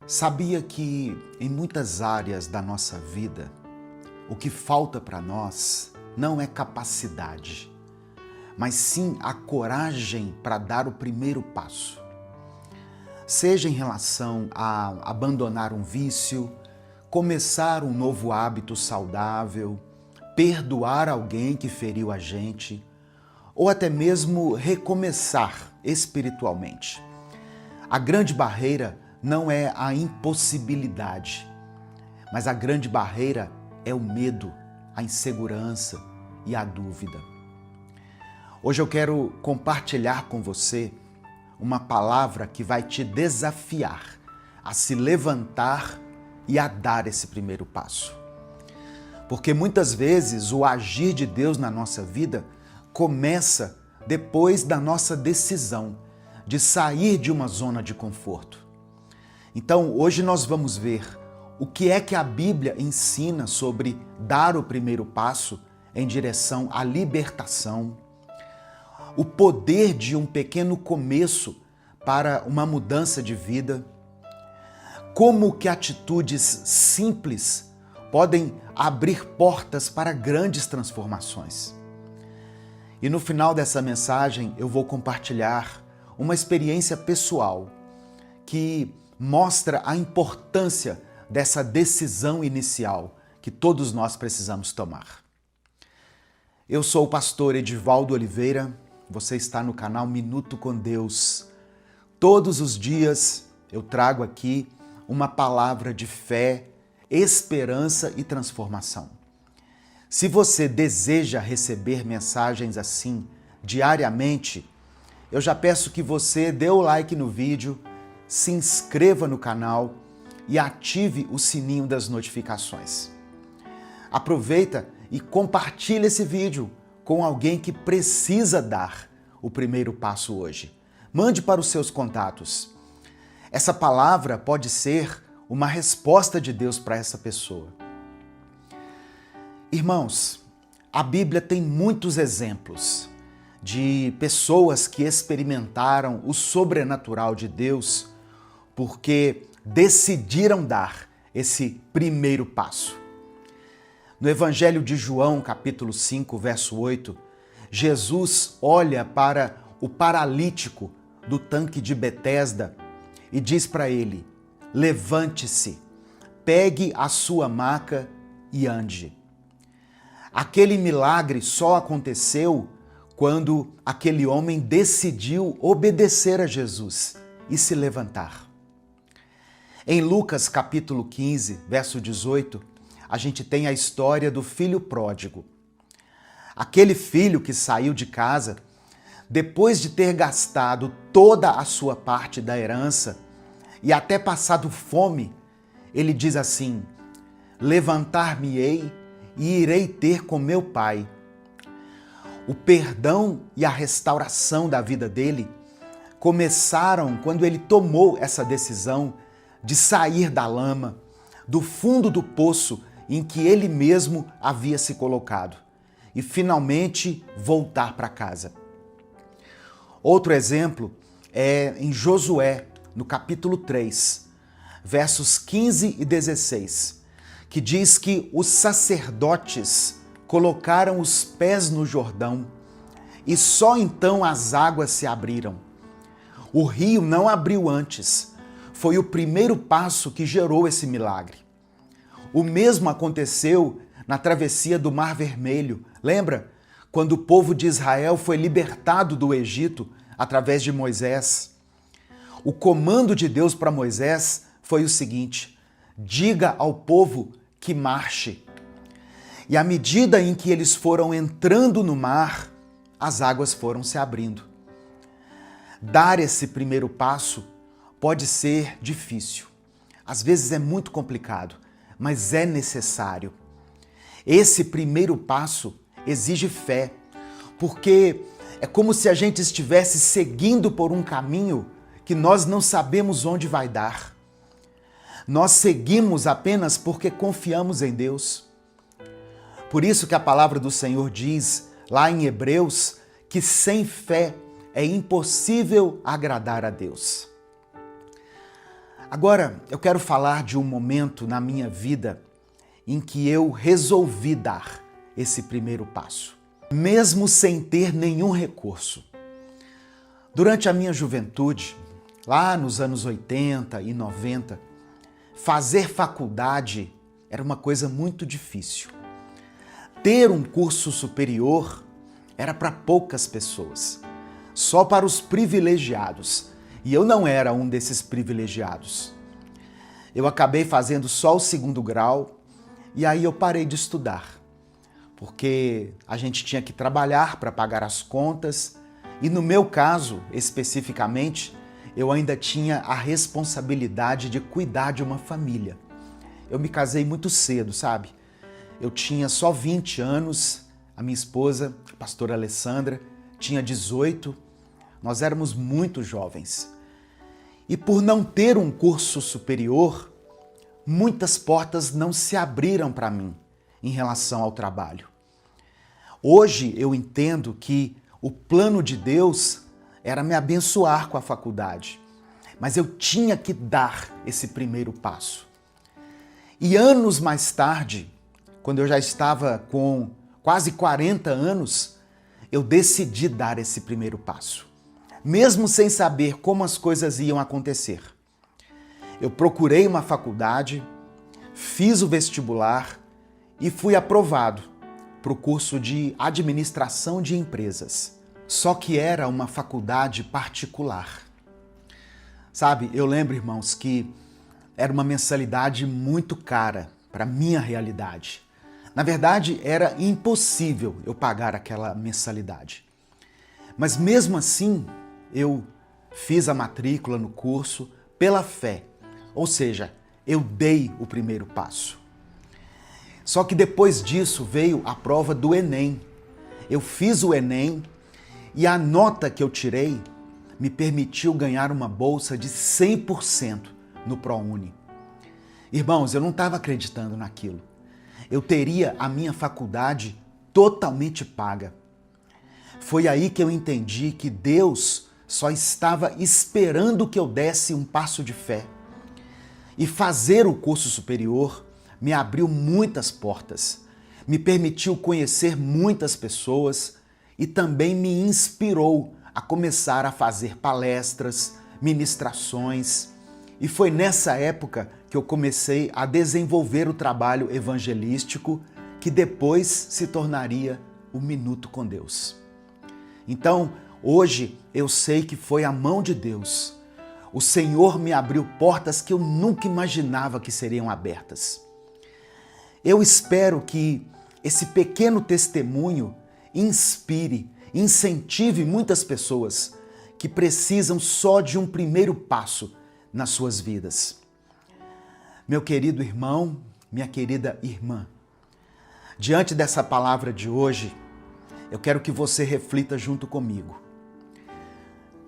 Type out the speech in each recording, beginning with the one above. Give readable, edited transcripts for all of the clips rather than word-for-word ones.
Sabia que em muitas áreas da nossa vida, o que falta para nós não é capacidade, mas sim a coragem para dar o primeiro passo. Seja em relação a abandonar um vício, começar um novo hábito saudável, perdoar alguém que feriu a gente, ou até mesmo recomeçar espiritualmente. A grande barreira não é a impossibilidade, mas a grande barreira é o medo, a insegurança e a dúvida. Hoje eu quero compartilhar com você uma palavra que vai te desafiar a se levantar e a dar esse primeiro passo. Porque muitas vezes o agir de Deus na nossa vida começa depois da nossa decisão de sair de uma zona de conforto. Então, hoje nós vamos ver o que é que a Bíblia ensina sobre dar o primeiro passo em direção à libertação, o poder de um pequeno começo para uma mudança de vida, como que atitudes simples podem abrir portas para grandes transformações. E no final dessa mensagem eu vou compartilhar uma experiência pessoal que mostra a importância dessa decisão inicial que todos nós precisamos tomar. Eu sou o pastor Edivaldo Oliveira, você está no canal Minuto com Deus. Todos os dias eu trago aqui uma palavra de fé, esperança e transformação. Se você deseja receber mensagens assim diariamente, eu já peço que você dê o like no vídeo, se inscreva no canal e ative o sininho das notificações. Aproveita e compartilhe esse vídeo com alguém que precisa dar o primeiro passo hoje. Mande para os seus contatos. Essa palavra pode ser uma resposta de Deus para essa pessoa. Irmãos, a Bíblia tem muitos exemplos de pessoas que experimentaram o sobrenatural de Deus porque decidiram dar esse primeiro passo. No Evangelho de João, capítulo 5, verso 8, Jesus olha para o paralítico do tanque de Betesda e diz para ele: levante-se, pegue a sua maca e ande. Aquele milagre só aconteceu quando aquele homem decidiu obedecer a Jesus e se levantar. Em Lucas capítulo 15, verso 18, a gente tem a história do filho pródigo. Aquele filho que saiu de casa, depois de ter gastado toda a sua parte da herança e até passado fome, ele diz assim: levantar-me-ei e irei ter com meu pai. O perdão e a restauração da vida dele começaram quando ele tomou essa decisão de sair da lama, do fundo do poço em que ele mesmo havia se colocado e finalmente voltar para casa. Outro exemplo é em Josué, no capítulo 3, versos 15 e 16, que diz que os sacerdotes colocaram os pés no Jordão e só então as águas se abriram. O rio não abriu antes. Foi o primeiro passo que gerou esse milagre. O mesmo aconteceu na travessia do Mar Vermelho. Lembra? Quando o povo de Israel foi libertado do Egito através de Moisés. O comando de Deus para Moisés foi o seguinte: diga ao povo que marche. E à medida em que eles foram entrando no mar, as águas foram se abrindo. Dar esse primeiro passo pode ser difícil. Às vezes é muito complicado, mas é necessário. Esse primeiro passo exige fé, porque é como se a gente estivesse seguindo por um caminho que nós não sabemos onde vai dar. Nós seguimos apenas porque confiamos em Deus. Por isso que a palavra do Senhor diz, lá em Hebreus, que sem fé é impossível agradar a Deus. Agora, eu quero falar de um momento na minha vida em que eu resolvi dar esse primeiro passo, mesmo sem ter nenhum recurso. Durante a minha juventude, lá nos anos 80 e 90, fazer faculdade era uma coisa muito difícil. Ter um curso superior era para poucas pessoas, só para os privilegiados. E eu não era um desses privilegiados. Eu acabei fazendo só o 2º grau e aí eu parei de estudar, porque a gente tinha que trabalhar para pagar as contas e no meu caso, especificamente, eu ainda tinha a responsabilidade de cuidar de uma família. Eu me casei muito cedo, sabe? Eu tinha só 20 anos, a minha esposa, a pastora Alessandra, tinha 18, nós éramos muito jovens. E por não ter um curso superior, muitas portas não se abriram para mim em relação ao trabalho. Hoje eu entendo que o plano de Deus era me abençoar com a faculdade, mas eu tinha que dar esse primeiro passo. E anos mais tarde, quando eu já estava com quase 40 anos, eu decidi dar esse primeiro passo, mesmo sem saber como as coisas iam acontecer. Eu procurei uma faculdade, fiz o vestibular e fui aprovado para o curso de Administração de Empresas. Só que era uma faculdade particular. Sabe, eu lembro, irmãos, que era uma mensalidade muito cara para a minha realidade. Na verdade, era impossível eu pagar aquela mensalidade. Mas mesmo assim, eu fiz a matrícula no curso pela fé, ou seja, eu dei o primeiro passo. Só que depois disso veio a prova do Enem. Eu fiz o Enem e a nota que eu tirei me permitiu ganhar uma bolsa de 100% no ProUni. Irmãos, eu não estava acreditando naquilo. Eu teria a minha faculdade totalmente paga. Foi aí que eu entendi que Deus só estava esperando que eu desse um passo de fé. E fazer o curso superior me abriu muitas portas, me permitiu conhecer muitas pessoas e também me inspirou a começar a fazer palestras, ministrações. E foi nessa época que eu comecei a desenvolver o trabalho evangelístico que depois se tornaria o Minuto com Deus. Então, hoje eu sei que foi a mão de Deus. O Senhor me abriu portas que eu nunca imaginava que seriam abertas. Eu espero que esse pequeno testemunho inspire, incentive muitas pessoas que precisam só de um primeiro passo nas suas vidas. Meu querido irmão, minha querida irmã, diante dessa palavra de hoje, eu quero que você reflita junto comigo.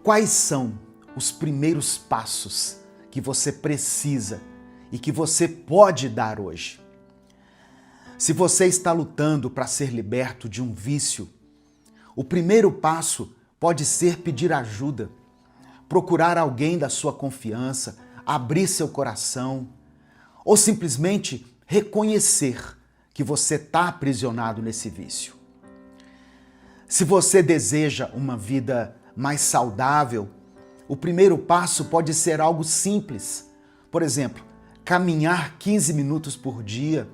Quais são os primeiros passos que você precisa e que você pode dar hoje? Se você está lutando para ser liberto de um vício, o primeiro passo pode ser pedir ajuda, procurar alguém da sua confiança, abrir seu coração ou simplesmente reconhecer que você está aprisionado nesse vício. Se você deseja uma vida mais saudável, o primeiro passo pode ser algo simples. Por exemplo, caminhar 15 minutos por dia,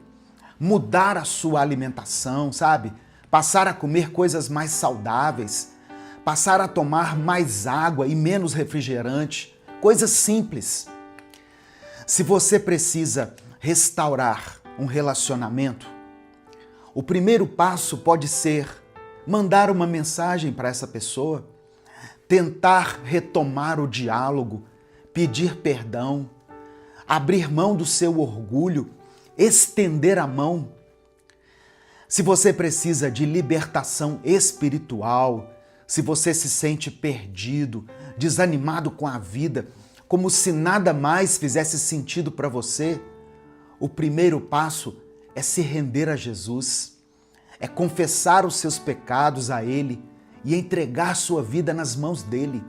mudar a sua alimentação, sabe? Passar a comer coisas mais saudáveis, passar a tomar mais água e menos refrigerante, coisas simples. Se você precisa restaurar um relacionamento, o primeiro passo pode ser mandar uma mensagem para essa pessoa, tentar retomar o diálogo, pedir perdão, abrir mão do seu orgulho, estender a mão. Se você precisa de libertação espiritual, se você se sente perdido, desanimado com a vida, como se nada mais fizesse sentido para você, o primeiro passo é se render a Jesus, é confessar os seus pecados a Ele e entregar sua vida nas mãos dele.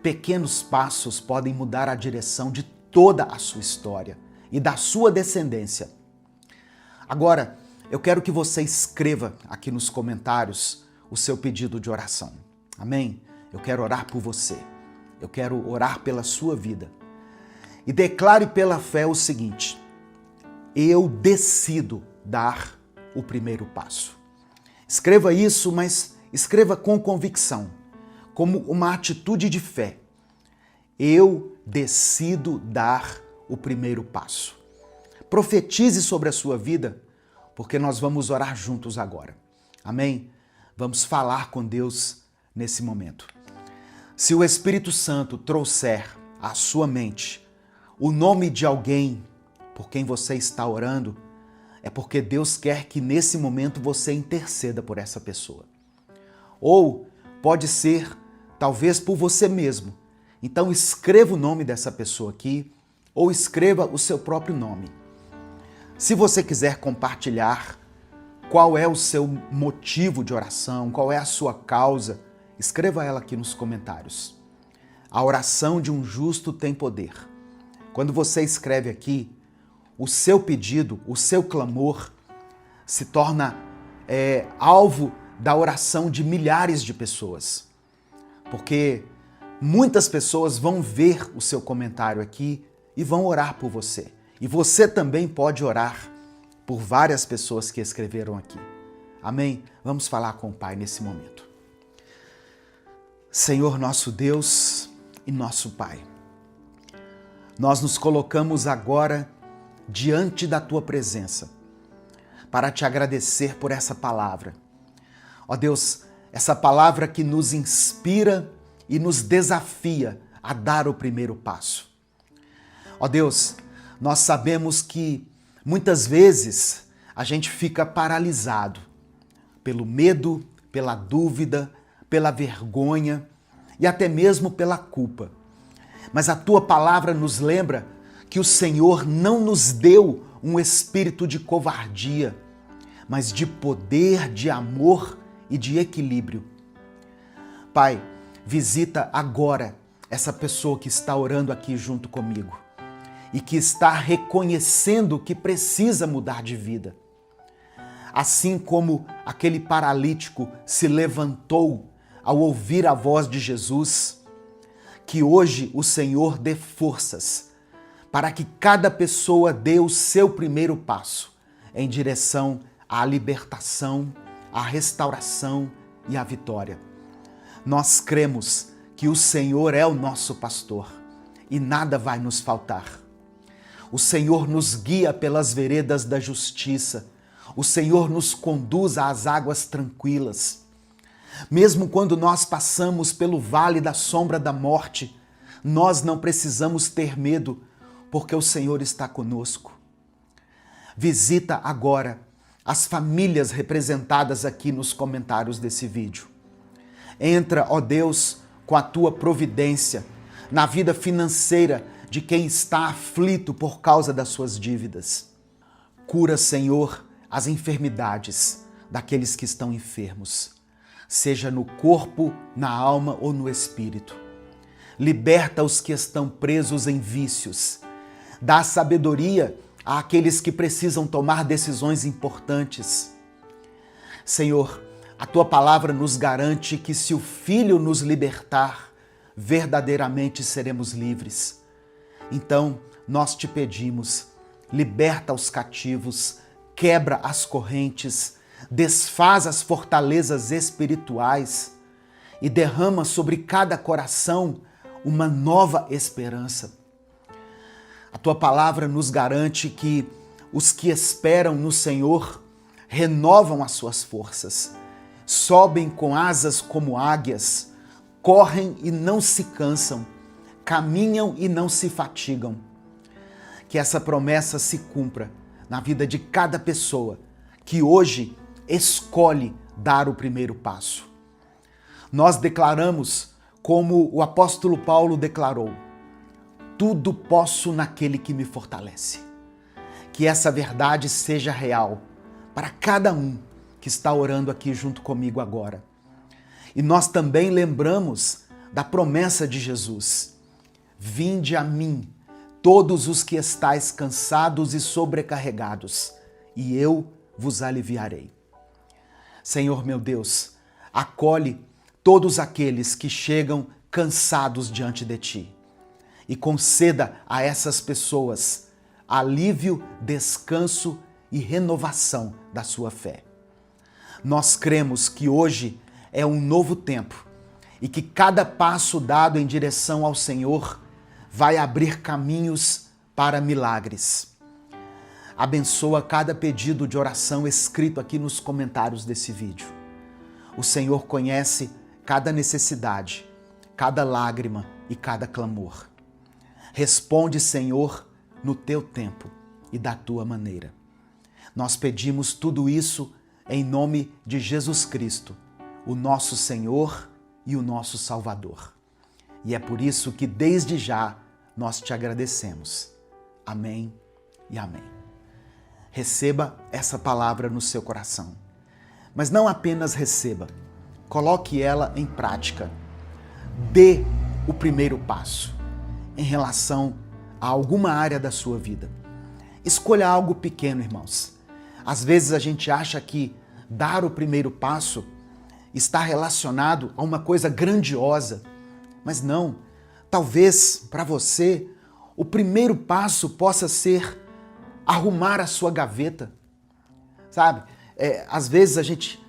pequenos passos podem mudar a direção de toda a sua história e da sua descendência. Agora, eu quero que você escreva aqui nos comentários o seu pedido de oração. Amém? Eu quero orar por você. Eu quero orar pela sua vida. E declare pela fé o seguinte: eu decido dar o primeiro passo. Escreva isso, mas escreva com convicção, como uma atitude de fé. Eu decido dar o primeiro passo. Profetize sobre a sua vida, porque nós vamos orar juntos agora. Amém? Vamos falar com Deus nesse momento. Se o Espírito Santo trouxer à sua mente o nome de alguém por quem você está orando, é porque Deus quer que nesse momento você interceda por essa pessoa. Ou pode ser, talvez, por você mesmo. Então escreva o nome dessa pessoa aqui, ou escreva o seu próprio nome. Se você quiser compartilhar qual é o seu motivo de oração, qual é a sua causa, escreva ela aqui nos comentários. A oração de um justo tem poder. Quando você escreve aqui, o seu pedido, o seu clamor se torna alvo da oração de milhares de pessoas. Porque muitas pessoas vão ver o seu comentário aqui e vão orar por você. E você também pode orar por várias pessoas que escreveram aqui. Amém? Vamos falar com o Pai nesse momento. Senhor nosso Deus e nosso Pai, nós nos colocamos agora diante da Tua presença para Te agradecer por essa palavra. Ó Deus, essa palavra que nos inspira e nos desafia a dar o primeiro passo. Ó Deus, nós sabemos que muitas vezes a gente fica paralisado pelo medo, pela dúvida, pela vergonha e até mesmo pela culpa. Mas a Tua palavra nos lembra que o Senhor não nos deu um espírito de covardia, mas de poder, de amor e de equilíbrio. Pai, visita agora essa pessoa que está orando aqui junto comigo e que está reconhecendo que precisa mudar de vida. Assim como aquele paralítico se levantou ao ouvir a voz de Jesus, que hoje o Senhor dê forças para que cada pessoa dê o seu primeiro passo em direção à libertação, à restauração e à vitória. Nós cremos que o Senhor é o nosso pastor e nada vai nos faltar. O Senhor nos guia pelas veredas da justiça. O Senhor nos conduz às águas tranquilas. Mesmo quando nós passamos pelo vale da sombra da morte, nós não precisamos ter medo, porque o Senhor está conosco. Visita agora as famílias representadas aqui nos comentários desse vídeo. Entra, ó Deus, com a Tua providência na vida financeira de quem está aflito por causa das suas dívidas. Cura, Senhor, as enfermidades daqueles que estão enfermos, seja no corpo, na alma ou no espírito. Liberta os que estão presos em vícios. Dá sabedoria àqueles que precisam tomar decisões importantes. Senhor, a Tua palavra nos garante que se o Filho nos libertar, verdadeiramente seremos livres. Então, nós Te pedimos, liberta os cativos, quebra as correntes, desfaz as fortalezas espirituais e derrama sobre cada coração uma nova esperança. A Tua palavra nos garante que os que esperam no Senhor renovam as suas forças, sobem com asas como águias, correm e não se cansam, caminham e não se fatigam. Que essa promessa se cumpra na vida de cada pessoa que hoje escolhe dar o primeiro passo. Nós declaramos, como o apóstolo Paulo declarou: tudo posso naquele que me fortalece. Que essa verdade seja real para cada um que está orando aqui junto comigo agora. E nós também lembramos da promessa de Jesus: vinde a mim, todos os que estáis cansados e sobrecarregados, e eu vos aliviarei. Senhor meu Deus, acolhe todos aqueles que chegam cansados diante de ti e conceda a essas pessoas alívio, descanso e renovação da sua fé. Nós cremos que hoje é um novo tempo e que cada passo dado em direção ao Senhor vai abrir caminhos para milagres. Abençoa cada pedido de oração escrito aqui nos comentários desse vídeo. O Senhor conhece cada necessidade, cada lágrima e cada clamor. Responde, Senhor, no teu tempo e da tua maneira. Nós pedimos tudo isso em nome de Jesus Cristo, o nosso Senhor e o nosso Salvador. E é por isso que desde já nós te agradecemos. Amém e amém. Receba essa palavra no seu coração. Mas não apenas receba, coloque ela em prática. Dê o primeiro passo em relação a alguma área da sua vida. Escolha algo pequeno, irmãos. Às vezes a gente acha que dar o primeiro passo está relacionado a uma coisa grandiosa, mas não. Talvez para você o primeiro passo possa ser arrumar a sua gaveta, sabe? Às vezes a gente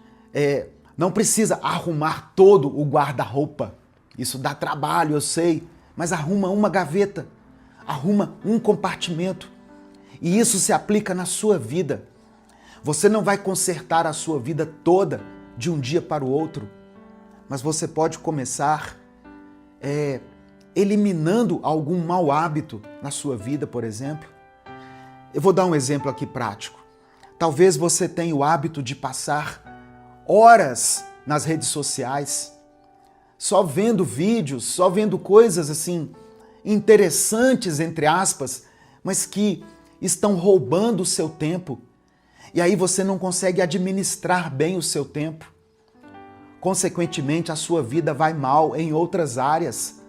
não precisa arrumar todo o guarda-roupa. Isso dá trabalho, eu sei, mas arruma uma gaveta, arruma um compartimento. E isso se aplica na sua vida. Você não vai consertar a sua vida toda de um dia para o outro, mas você pode começar eliminando algum mau hábito na sua vida, por exemplo. Eu vou dar um exemplo aqui prático. Talvez você tenha o hábito de passar horas nas redes sociais, só vendo vídeos, só vendo coisas assim interessantes, entre aspas, mas que estão roubando o seu tempo. E aí você não consegue administrar bem o seu tempo. Consequentemente, a sua vida vai mal em outras áreas,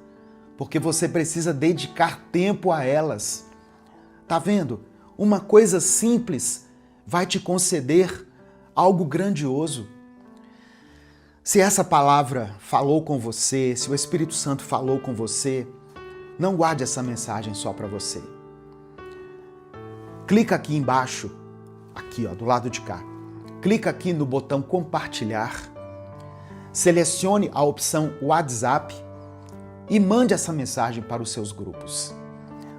porque você precisa dedicar tempo a elas. Tá vendo? Uma coisa simples vai te conceder algo grandioso. Se essa palavra falou com você, se o Espírito Santo falou com você, não guarde essa mensagem só para você. Clica aqui embaixo, aqui ó, do lado de cá. Clica aqui no botão compartilhar, selecione a opção WhatsApp e mande essa mensagem para os seus grupos.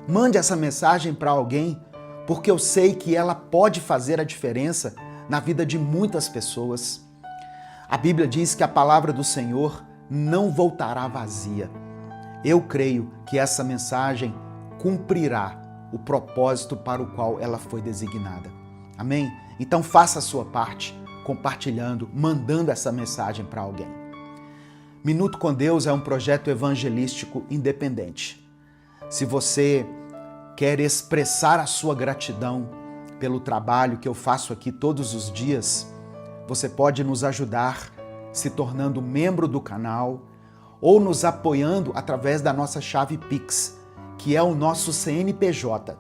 Mande essa mensagem para alguém, porque eu sei que ela pode fazer a diferença na vida de muitas pessoas. A Bíblia diz que a palavra do Senhor não voltará vazia. Eu creio que essa mensagem cumprirá o propósito para o qual ela foi designada. Amém? Então faça a sua parte, compartilhando, mandando essa mensagem para alguém. Minuto com Deus é um projeto evangelístico independente. Se você quer expressar a sua gratidão pelo trabalho que eu faço aqui todos os dias, você pode nos ajudar se tornando membro do canal ou nos apoiando através da nossa chave Pix, que é o nosso CNPJ,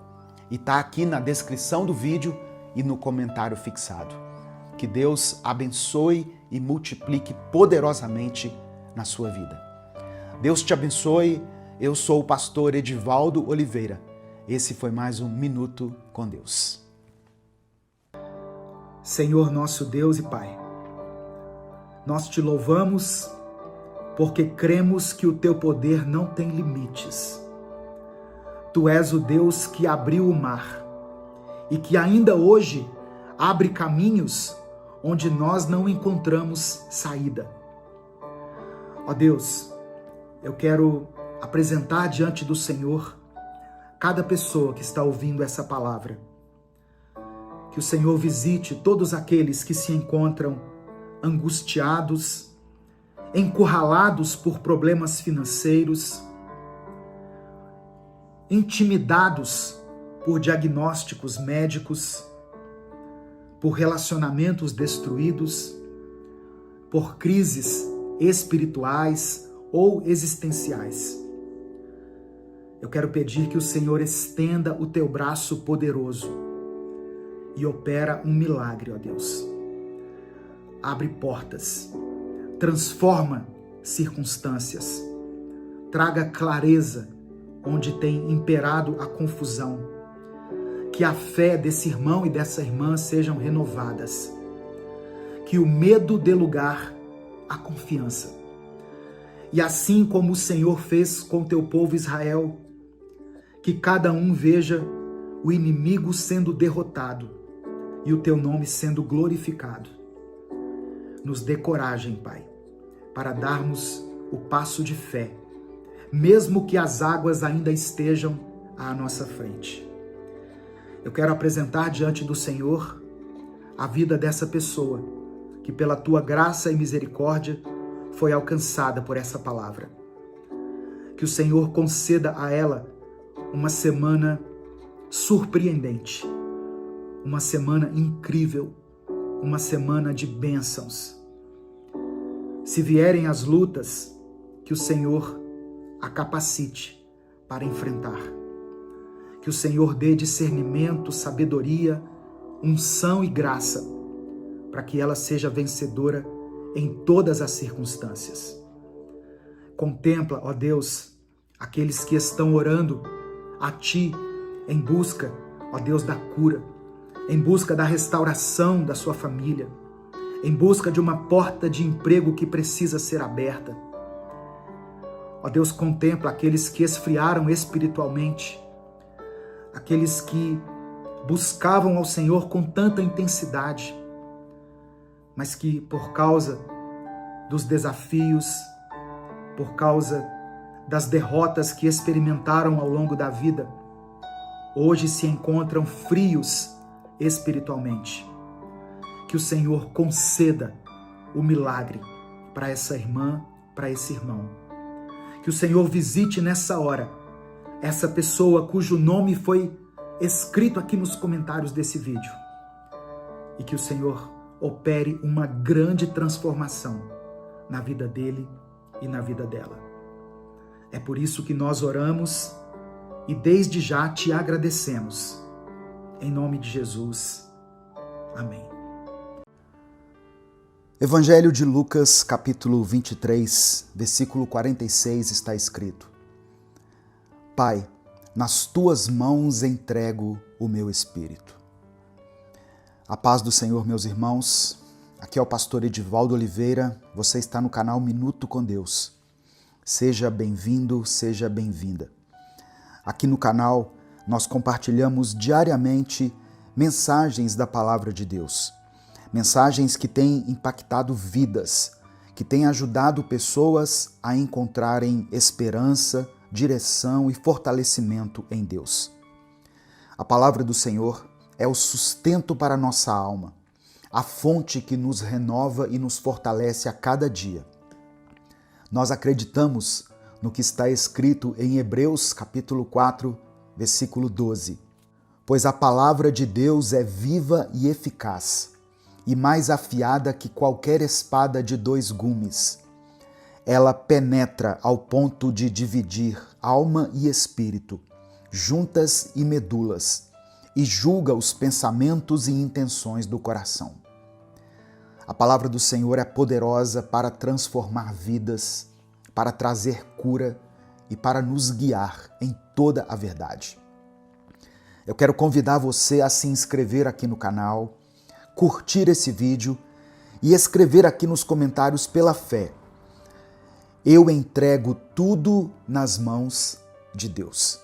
e está aqui na descrição do vídeo e no comentário fixado. Que Deus abençoe e multiplique poderosamente na sua vida. Deus te abençoe. Eu sou o pastor Edivaldo Oliveira. Esse foi mais um Minuto com Deus. Senhor nosso Deus e Pai, nós te louvamos porque cremos que o teu poder não tem limites. Tu és o Deus que abriu o mar e que ainda hoje abre caminhos onde nós não encontramos saída. Ó Deus, eu quero apresentar diante do Senhor cada pessoa que está ouvindo essa palavra. Que o Senhor visite todos aqueles que se encontram angustiados, encurralados por problemas financeiros, intimidados por diagnósticos médicos, por relacionamentos destruídos, por crises espirituais ou existenciais. Eu quero pedir que o Senhor estenda o teu braço poderoso e opera um milagre, ó Deus. Abre portas, transforma circunstâncias, traga clareza onde tem imperado a confusão, que a fé desse irmão e dessa irmã sejam renovadas, que o medo dê lugar à confiança. E assim como o Senhor fez com teu povo Israel, que cada um veja o inimigo sendo derrotado e o teu nome sendo glorificado. Nos dê coragem, Pai, para darmos o passo de fé, mesmo que as águas ainda estejam à nossa frente. Eu quero apresentar diante do Senhor a vida dessa pessoa, que pela tua graça e misericórdia foi alcançada por essa palavra. Que o Senhor conceda a ela uma semana surpreendente, uma semana incrível, uma semana de bênçãos. Se vierem as lutas, que o Senhor a capacite para enfrentar. Que o Senhor dê discernimento, sabedoria, unção e graça, para que ela seja vencedora em todas as circunstâncias. Contempla, ó Deus, aqueles que estão orando a Ti em busca, ó Deus, da cura, em busca da restauração da sua família, em busca de uma porta de emprego que precisa ser aberta. Ó Deus, contempla aqueles que esfriaram espiritualmente, aqueles que buscavam ao Senhor com tanta intensidade, mas que por causa dos desafios, por causa das derrotas que experimentaram ao longo da vida, hoje se encontram frios espiritualmente. Que o Senhor conceda o milagre para essa irmã, para esse irmão. Que o Senhor visite nessa hora essa pessoa cujo nome foi escrito aqui nos comentários desse vídeo. E que o Senhor opere uma grande transformação na vida dele e na vida dela. É por isso que nós oramos e desde já te agradecemos. Em nome de Jesus. Amém. Evangelho de Lucas, capítulo 23, versículo 46, está escrito: Pai, nas tuas mãos entrego o meu espírito. A paz do Senhor, meus irmãos. Aqui é o pastor Edivaldo Oliveira. Você está no canal Minuto com Deus. Seja bem-vindo, seja bem-vinda. Aqui no canal, nós compartilhamos diariamente mensagens da Palavra de Deus. Mensagens que têm impactado vidas, que têm ajudado pessoas a encontrarem esperança, direção e fortalecimento em Deus. A Palavra do Senhor é o sustento para a nossa alma, a fonte que nos renova e nos fortalece a cada dia. Nós acreditamos no que está escrito em Hebreus capítulo 4, versículo 12. Pois a palavra de Deus é viva e eficaz, e mais afiada que qualquer espada de 2 gumes. Ela penetra ao ponto de dividir alma e espírito, juntas e medulas, e julga os pensamentos e intenções do coração. A palavra do Senhor é poderosa para transformar vidas, para trazer cura e para nos guiar em toda a verdade. Eu quero convidar você a se inscrever aqui no canal, curtir esse vídeo e escrever aqui nos comentários pela fé: eu entrego tudo nas mãos de Deus.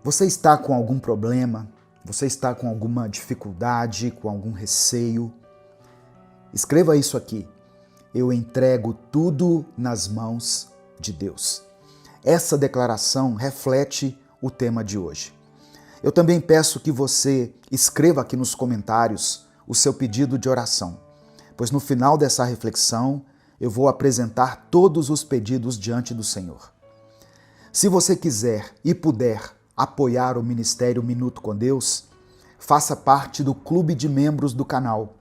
Você está com algum problema? Você está com alguma dificuldade, com algum receio? Escreva isso aqui: eu entrego tudo nas mãos de Deus. Essa declaração reflete o tema de hoje. Eu também peço que você escreva aqui nos comentários o seu pedido de oração, pois no final dessa reflexão eu vou apresentar todos os pedidos diante do Senhor. Se você quiser e puder apoiar o Ministério Minuto com Deus, faça parte do clube de membros do canal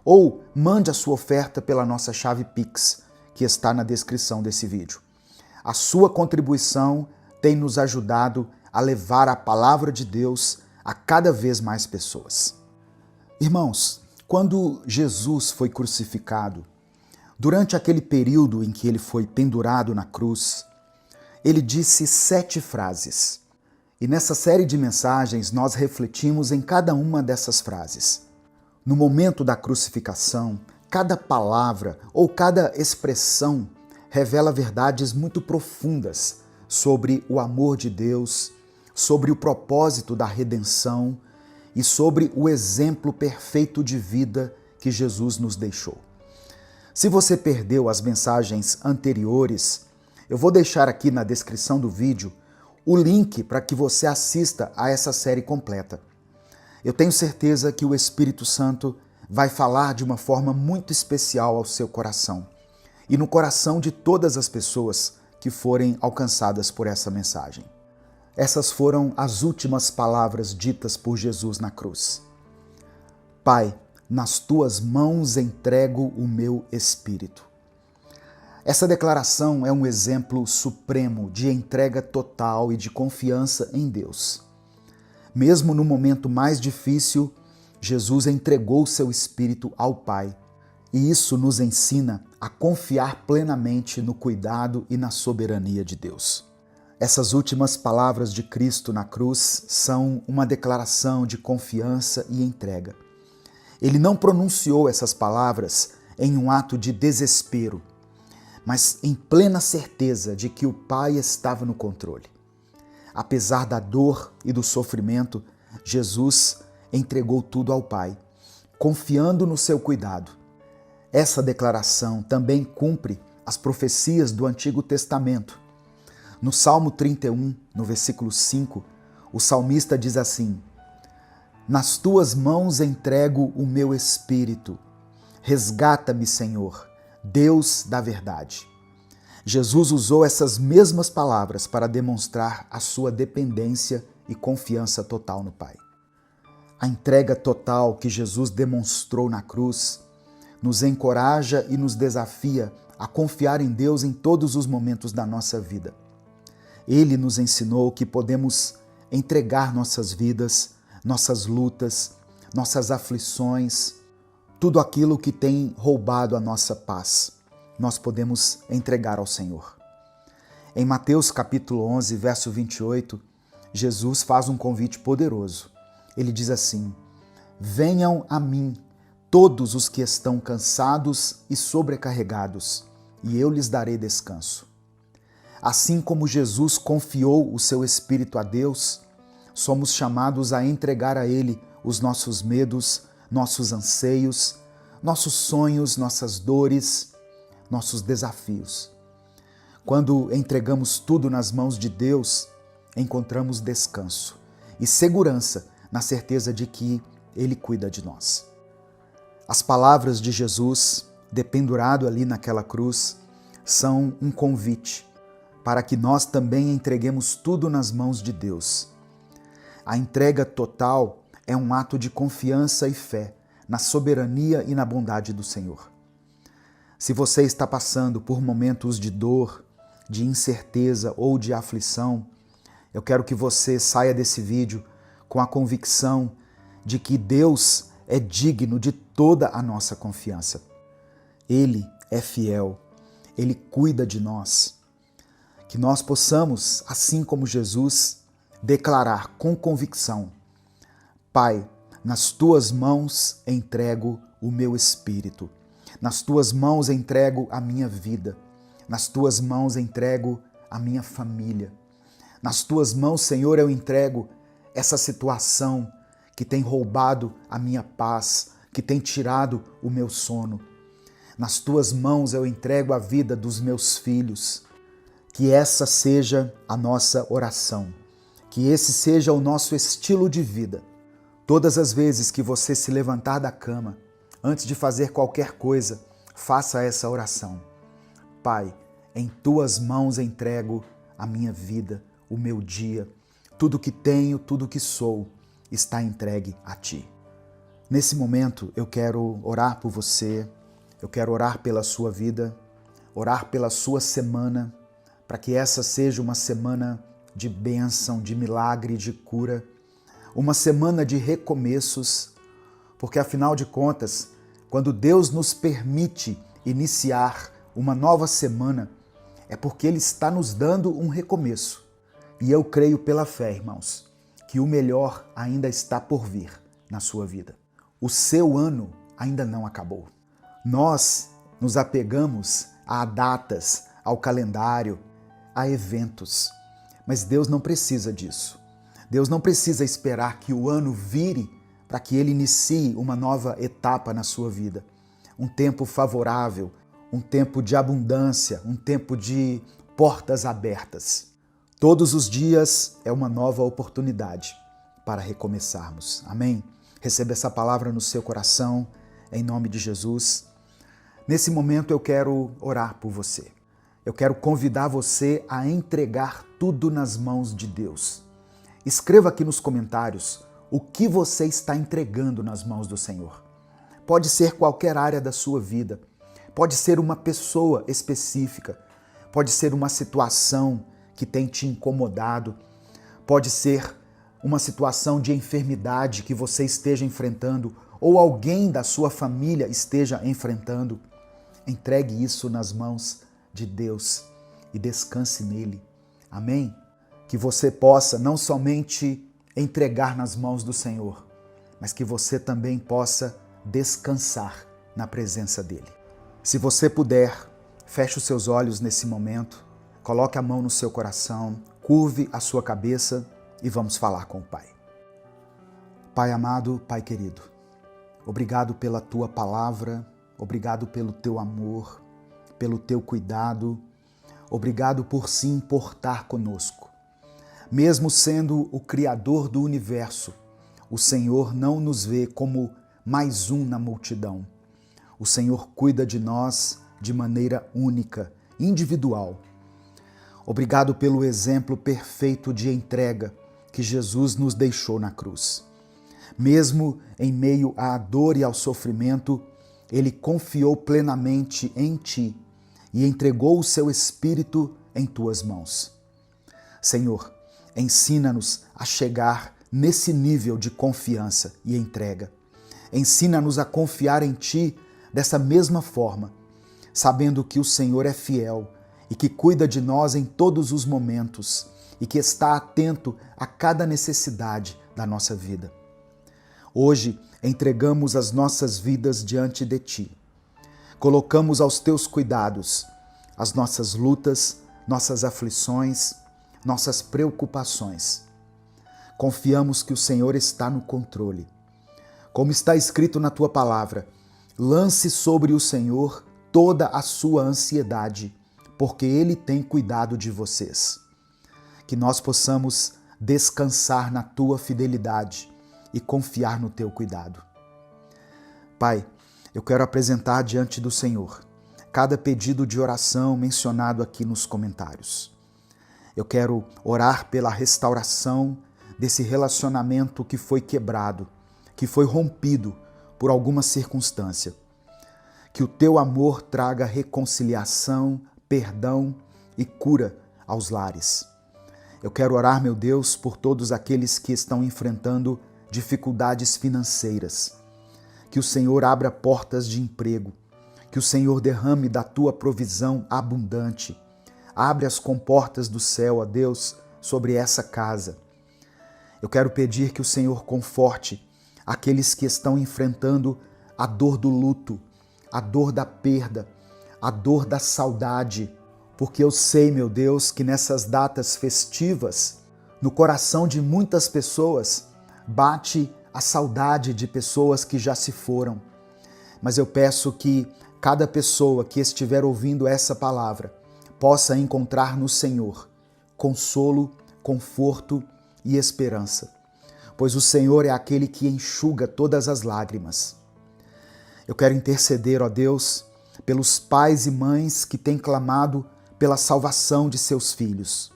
ou mande a sua oferta pela nossa chave Pix, que está na descrição desse vídeo. A sua contribuição tem nos ajudado a levar a palavra de Deus a cada vez mais pessoas. Irmãos, quando Jesus foi crucificado, durante aquele período em que ele foi pendurado na cruz, ele disse 7 frases. E nessa série de mensagens nós refletimos em cada uma dessas frases. No momento da crucificação, cada palavra ou cada expressão revela verdades muito profundas sobre o amor de Deus, sobre o propósito da redenção e sobre o exemplo perfeito de vida que Jesus nos deixou. Se você perdeu as mensagens anteriores, eu vou deixar aqui na descrição do vídeo o link para que você assista a essa série completa. Eu tenho certeza que o Espírito Santo vai falar de uma forma muito especial ao seu coração e no coração de todas as pessoas que forem alcançadas por essa mensagem. Essas foram as últimas palavras ditas por Jesus na cruz. Pai, nas tuas mãos entrego o meu espírito. Essa declaração é um exemplo supremo de entrega total e de confiança em Deus. Mesmo no momento mais difícil, Jesus entregou seu espírito ao Pai. E isso nos ensina a confiar plenamente no cuidado e na soberania de Deus. Essas últimas palavras de Cristo na cruz são uma declaração de confiança e entrega. Ele não pronunciou essas palavras em um ato de desespero, mas em plena certeza de que o Pai estava no controle. Apesar da dor e do sofrimento, Jesus entregou tudo ao Pai, confiando no seu cuidado. Essa declaração também cumpre as profecias do Antigo Testamento. No Salmo 31, no versículo 5, o salmista diz assim: nas tuas mãos entrego o meu espírito. Resgata-me, Senhor, Deus da verdade. Jesus usou essas mesmas palavras para demonstrar a sua dependência e confiança total no Pai. A entrega total que Jesus demonstrou na cruz nos encoraja e nos desafia a confiar em Deus em todos os momentos da nossa vida. Ele nos ensinou que podemos entregar nossas vidas, nossas lutas, nossas aflições, tudo aquilo que tem roubado a nossa paz, nós podemos entregar ao Senhor. Em Mateus capítulo 11, verso 28, Jesus faz um convite poderoso. Ele diz assim: venham a mim todos os que estão cansados e sobrecarregados, e eu lhes darei descanso. Assim como Jesus confiou o seu Espírito a Deus, somos chamados a entregar a Ele os nossos medos, nossos anseios, nossos sonhos, nossas dores, nossos desafios. Quando entregamos tudo nas mãos de Deus, encontramos descanso e segurança na certeza de que Ele cuida de nós. As palavras de Jesus, dependurado ali naquela cruz, são um convite para que nós também entreguemos tudo nas mãos de Deus. A entrega total é um ato de confiança e fé na soberania e na bondade do Senhor. Se você está passando por momentos de dor, de incerteza ou de aflição, eu quero que você saia desse vídeo com a convicção de que Deus é digno de toda a nossa confiança. Ele é fiel, Ele cuida de nós. Que nós possamos, assim como Jesus, declarar com convicção: Pai, nas tuas mãos entrego o meu espírito, nas tuas mãos entrego a minha vida, nas tuas mãos entrego a minha família, nas tuas mãos, Senhor, eu entrego essa situação que tem roubado a minha paz, que tem tirado o meu sono. Nas tuas mãos eu entrego a vida dos meus filhos. Que essa seja a nossa oração, que esse seja o nosso estilo de vida. Todas as vezes que você se levantar da cama, antes de fazer qualquer coisa, faça essa oração. Pai, em tuas mãos entrego a minha vida, o meu dia, tudo que tenho, tudo que sou, está entregue a ti. Nesse momento eu quero orar por você, eu quero orar pela sua vida, orar pela sua semana, para que essa seja uma semana de bênção, de milagre, de cura, uma semana de recomeços, porque afinal de contas, quando Deus nos permite iniciar uma nova semana, é porque Ele está nos dando um recomeço. E eu creio pela fé, irmãos, que o melhor ainda está por vir na sua vida. O seu ano ainda não acabou. Nós nos apegamos a datas, ao calendário, a eventos, mas Deus não precisa disso. Deus não precisa esperar que o ano vire para que Ele inicie uma nova etapa na sua vida. Um tempo favorável, um tempo de abundância, um tempo de portas abertas. Todos os dias é uma nova oportunidade para recomeçarmos. Amém? Receba essa palavra no seu coração, em nome de Jesus. Nesse momento eu quero orar por você. Eu quero convidar você a entregar tudo nas mãos de Deus. Escreva aqui nos comentários o que você está entregando nas mãos do Senhor. Pode ser qualquer área da sua vida, pode ser uma pessoa específica, pode ser uma situação que tem te incomodado, pode ser uma situação de enfermidade que você esteja enfrentando ou alguém da sua família esteja enfrentando. Entregue isso nas mãos de Deus e descanse nele. Amém? Que você possa não somente entregar nas mãos do Senhor, mas que você também possa descansar na presença dele. Se você puder, feche os seus olhos nesse momento, coloque a mão no seu coração, curve a sua cabeça e vamos falar com o Pai. Pai amado, Pai querido, obrigado pela tua palavra, obrigado pelo teu amor, pelo teu cuidado, obrigado por se importar conosco. Mesmo sendo o Criador do universo, o Senhor não nos vê como mais um na multidão. O Senhor cuida de nós de maneira única, individual. Obrigado pelo exemplo perfeito de entrega que Jesus nos deixou na cruz. Mesmo em meio à dor e ao sofrimento, Ele confiou plenamente em Ti e entregou o Seu Espírito em Tuas mãos. Senhor, ensina-nos a chegar nesse nível de confiança e entrega. Ensina-nos a confiar em Ti dessa mesma forma, sabendo que o Senhor é fiel e que cuida de nós em todos os momentos e que está atento a cada necessidade da nossa vida. Hoje, entregamos as nossas vidas diante de Ti. Colocamos aos Teus cuidados as nossas lutas, nossas aflições, nossas preocupações. Confiamos que o Senhor está no controle. Como está escrito na Tua palavra, lance sobre o Senhor toda a sua ansiedade, porque Ele tem cuidado de vocês. Que nós possamos descansar na Tua fidelidade e confiar no Teu cuidado. Pai, eu quero apresentar diante do Senhor cada pedido de oração mencionado aqui nos comentários. Eu quero orar pela restauração desse relacionamento que foi quebrado, que foi rompido por alguma circunstância. Que o Teu amor traga reconciliação, perdão e cura aos lares. Eu quero orar, meu Deus, por todos aqueles que estão enfrentando dificuldades financeiras. Que o Senhor abra portas de emprego, que o Senhor derrame da Tua provisão abundante. Abre as comportas do céu, ó Deus, sobre essa casa. Eu quero pedir que o Senhor conforte aqueles que estão enfrentando a dor do luto, a dor da perda, a dor da saudade, porque eu sei, meu Deus, que nessas datas festivas, no coração de muitas pessoas, bate a saudade de pessoas que já se foram. Mas eu peço que cada pessoa que estiver ouvindo essa palavra possa encontrar no Senhor consolo, conforto e esperança, pois o Senhor é aquele que enxuga todas as lágrimas. Eu quero interceder, ó Deus, pelos pais e mães que têm clamado pela salvação de seus filhos.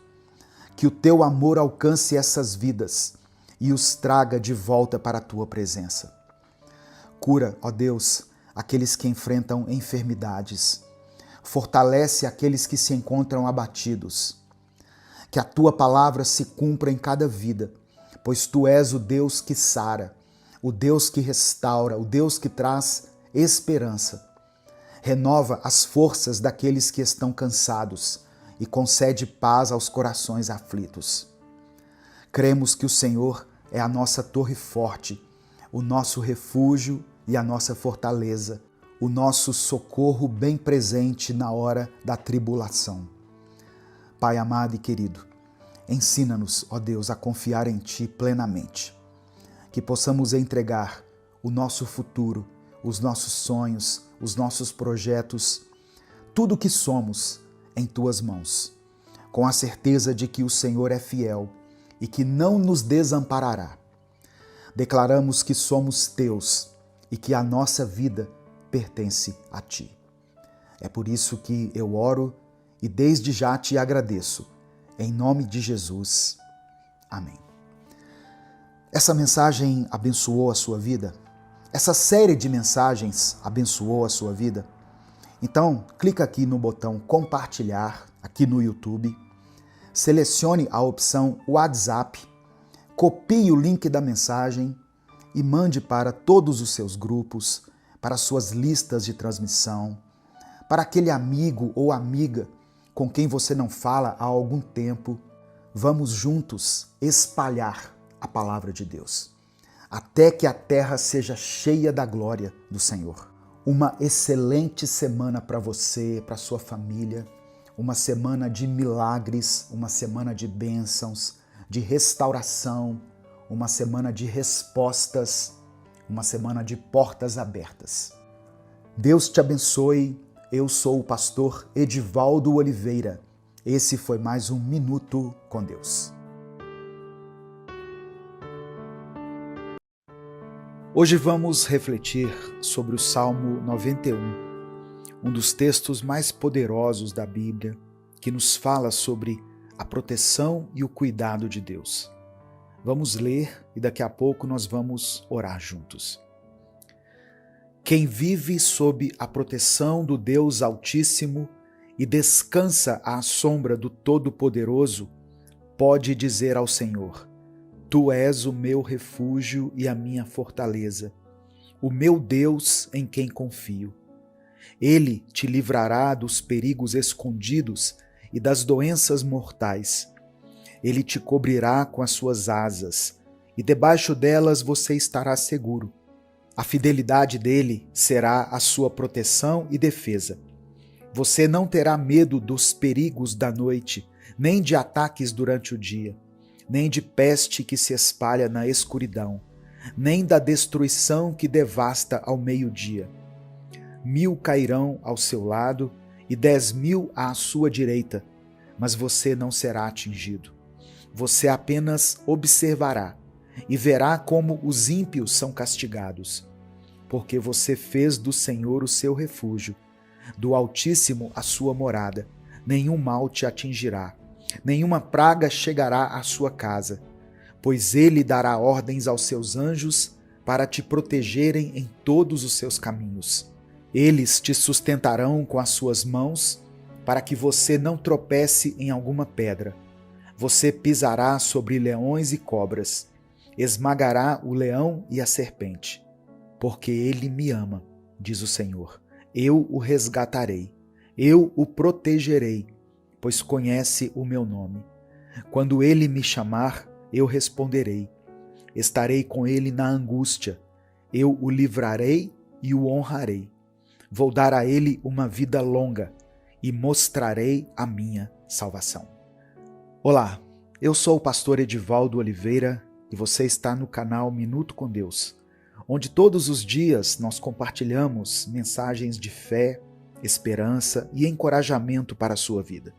Que o Teu amor alcance essas vidas e os traga de volta para a Tua presença. Cura, ó Deus, aqueles que enfrentam enfermidades. fortalece aqueles que se encontram abatidos. Que a tua palavra se cumpra em cada vida, pois tu és o Deus que sara, o Deus que restaura, o Deus que traz esperança. Renova as forças daqueles que estão cansados e concede paz aos corações aflitos. Cremos que o Senhor é a nossa torre forte, o nosso refúgio e a nossa fortaleza, o nosso socorro bem presente na hora da tribulação. Pai amado e querido, ensina-nos, ó Deus, a confiar em Ti plenamente, que possamos entregar o nosso futuro, os nossos sonhos, os nossos projetos, tudo o que somos em Tuas mãos, com a certeza de que o Senhor é fiel e que não nos desamparará. Declaramos que somos Teus e que a nossa vida pertence a Ti. É por isso que eu oro e desde já Te agradeço. Em nome de Jesus. Amém. Essa mensagem abençoou a sua vida? Essa série de mensagens abençoou a sua vida? Então, clica aqui no botão compartilhar, aqui no YouTube, selecione a opção WhatsApp, copie o link da mensagem e mande para todos os seus grupos, para suas listas de transmissão, para aquele amigo ou amiga com quem você não fala há algum tempo. Vamos juntos espalhar a palavra de Deus, até que a terra seja cheia da glória do Senhor. Uma excelente semana para você, para sua família, uma semana de milagres, uma semana de bênçãos, de restauração, uma semana de respostas, uma semana de portas abertas. Deus te abençoe. Eu sou o pastor Edivaldo Oliveira. Esse foi mais um Minuto com Deus. Hoje vamos refletir sobre o Salmo 91, um dos textos mais poderosos da Bíblia, que nos fala sobre a proteção e o cuidado de Deus. Vamos ler e daqui a pouco nós vamos orar juntos. Quem vive sob a proteção do Deus Altíssimo e descansa à sombra do Todo-Poderoso, pode dizer ao Senhor: Tu és o meu refúgio e a minha fortaleza, o meu Deus em quem confio. Ele te livrará dos perigos escondidos e das doenças mortais. Ele te cobrirá com as suas asas, e debaixo delas você estará seguro. A fidelidade dele será a sua proteção e defesa. Você não terá medo dos perigos da noite, nem de ataques durante o dia, nem de peste que se espalha na escuridão, nem da destruição que devasta ao meio-dia. 1000 cairão ao seu lado e 10.000 à sua direita, mas você não será atingido. Você apenas observará e verá como os ímpios são castigados, porque você fez do Senhor o seu refúgio, do Altíssimo a sua morada. Nenhum mal te atingirá, nenhuma praga chegará à sua casa, pois ele dará ordens aos seus anjos para te protegerem em todos os seus caminhos. Eles te sustentarão com as suas mãos, para que você não tropece em alguma pedra. Você pisará sobre leões e cobras, esmagará o leão e a serpente. Porque ele me ama, diz o Senhor. Eu o resgatarei, eu o protegerei, pois conhece o meu nome. Quando ele me chamar, eu responderei. Estarei com ele na angústia, eu o livrarei e o honrarei. Vou dar a ele uma vida longa e mostrarei a minha salvação. Olá, eu sou o pastor Edivaldo Oliveira e você está no canal Minuto com Deus, onde todos os dias nós compartilhamos mensagens de fé, esperança e encorajamento para a sua vida.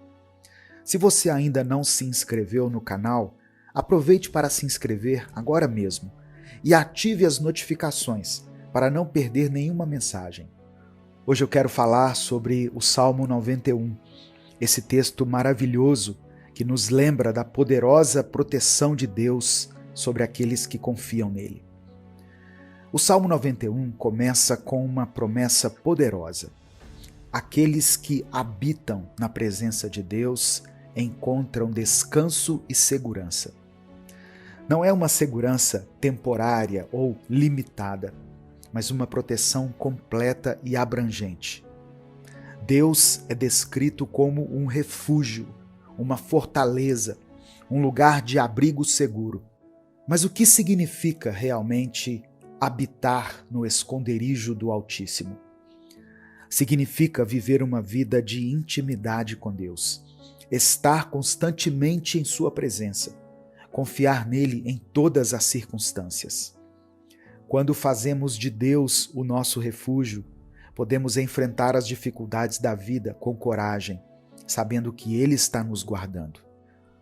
Se você ainda não se inscreveu no canal, aproveite para se inscrever agora mesmo e ative as notificações para não perder nenhuma mensagem. Hoje eu quero falar sobre o Salmo 91, esse texto maravilhoso que nos lembra da poderosa proteção de Deus sobre aqueles que confiam nele. O Salmo 91 começa com uma promessa poderosa. aqueles que habitam na presença de Deus encontram descanso e segurança. Não é uma segurança temporária ou limitada, mas uma proteção completa e abrangente. Deus é descrito como um refúgio, uma fortaleza, um lugar de abrigo seguro. Mas o que significa realmente habitar no esconderijo do Altíssimo? Significa viver uma vida de intimidade com Deus, estar constantemente em sua presença, confiar nele em todas as circunstâncias. Quando fazemos de Deus o nosso refúgio, podemos enfrentar as dificuldades da vida com coragem, sabendo que Ele está nos guardando.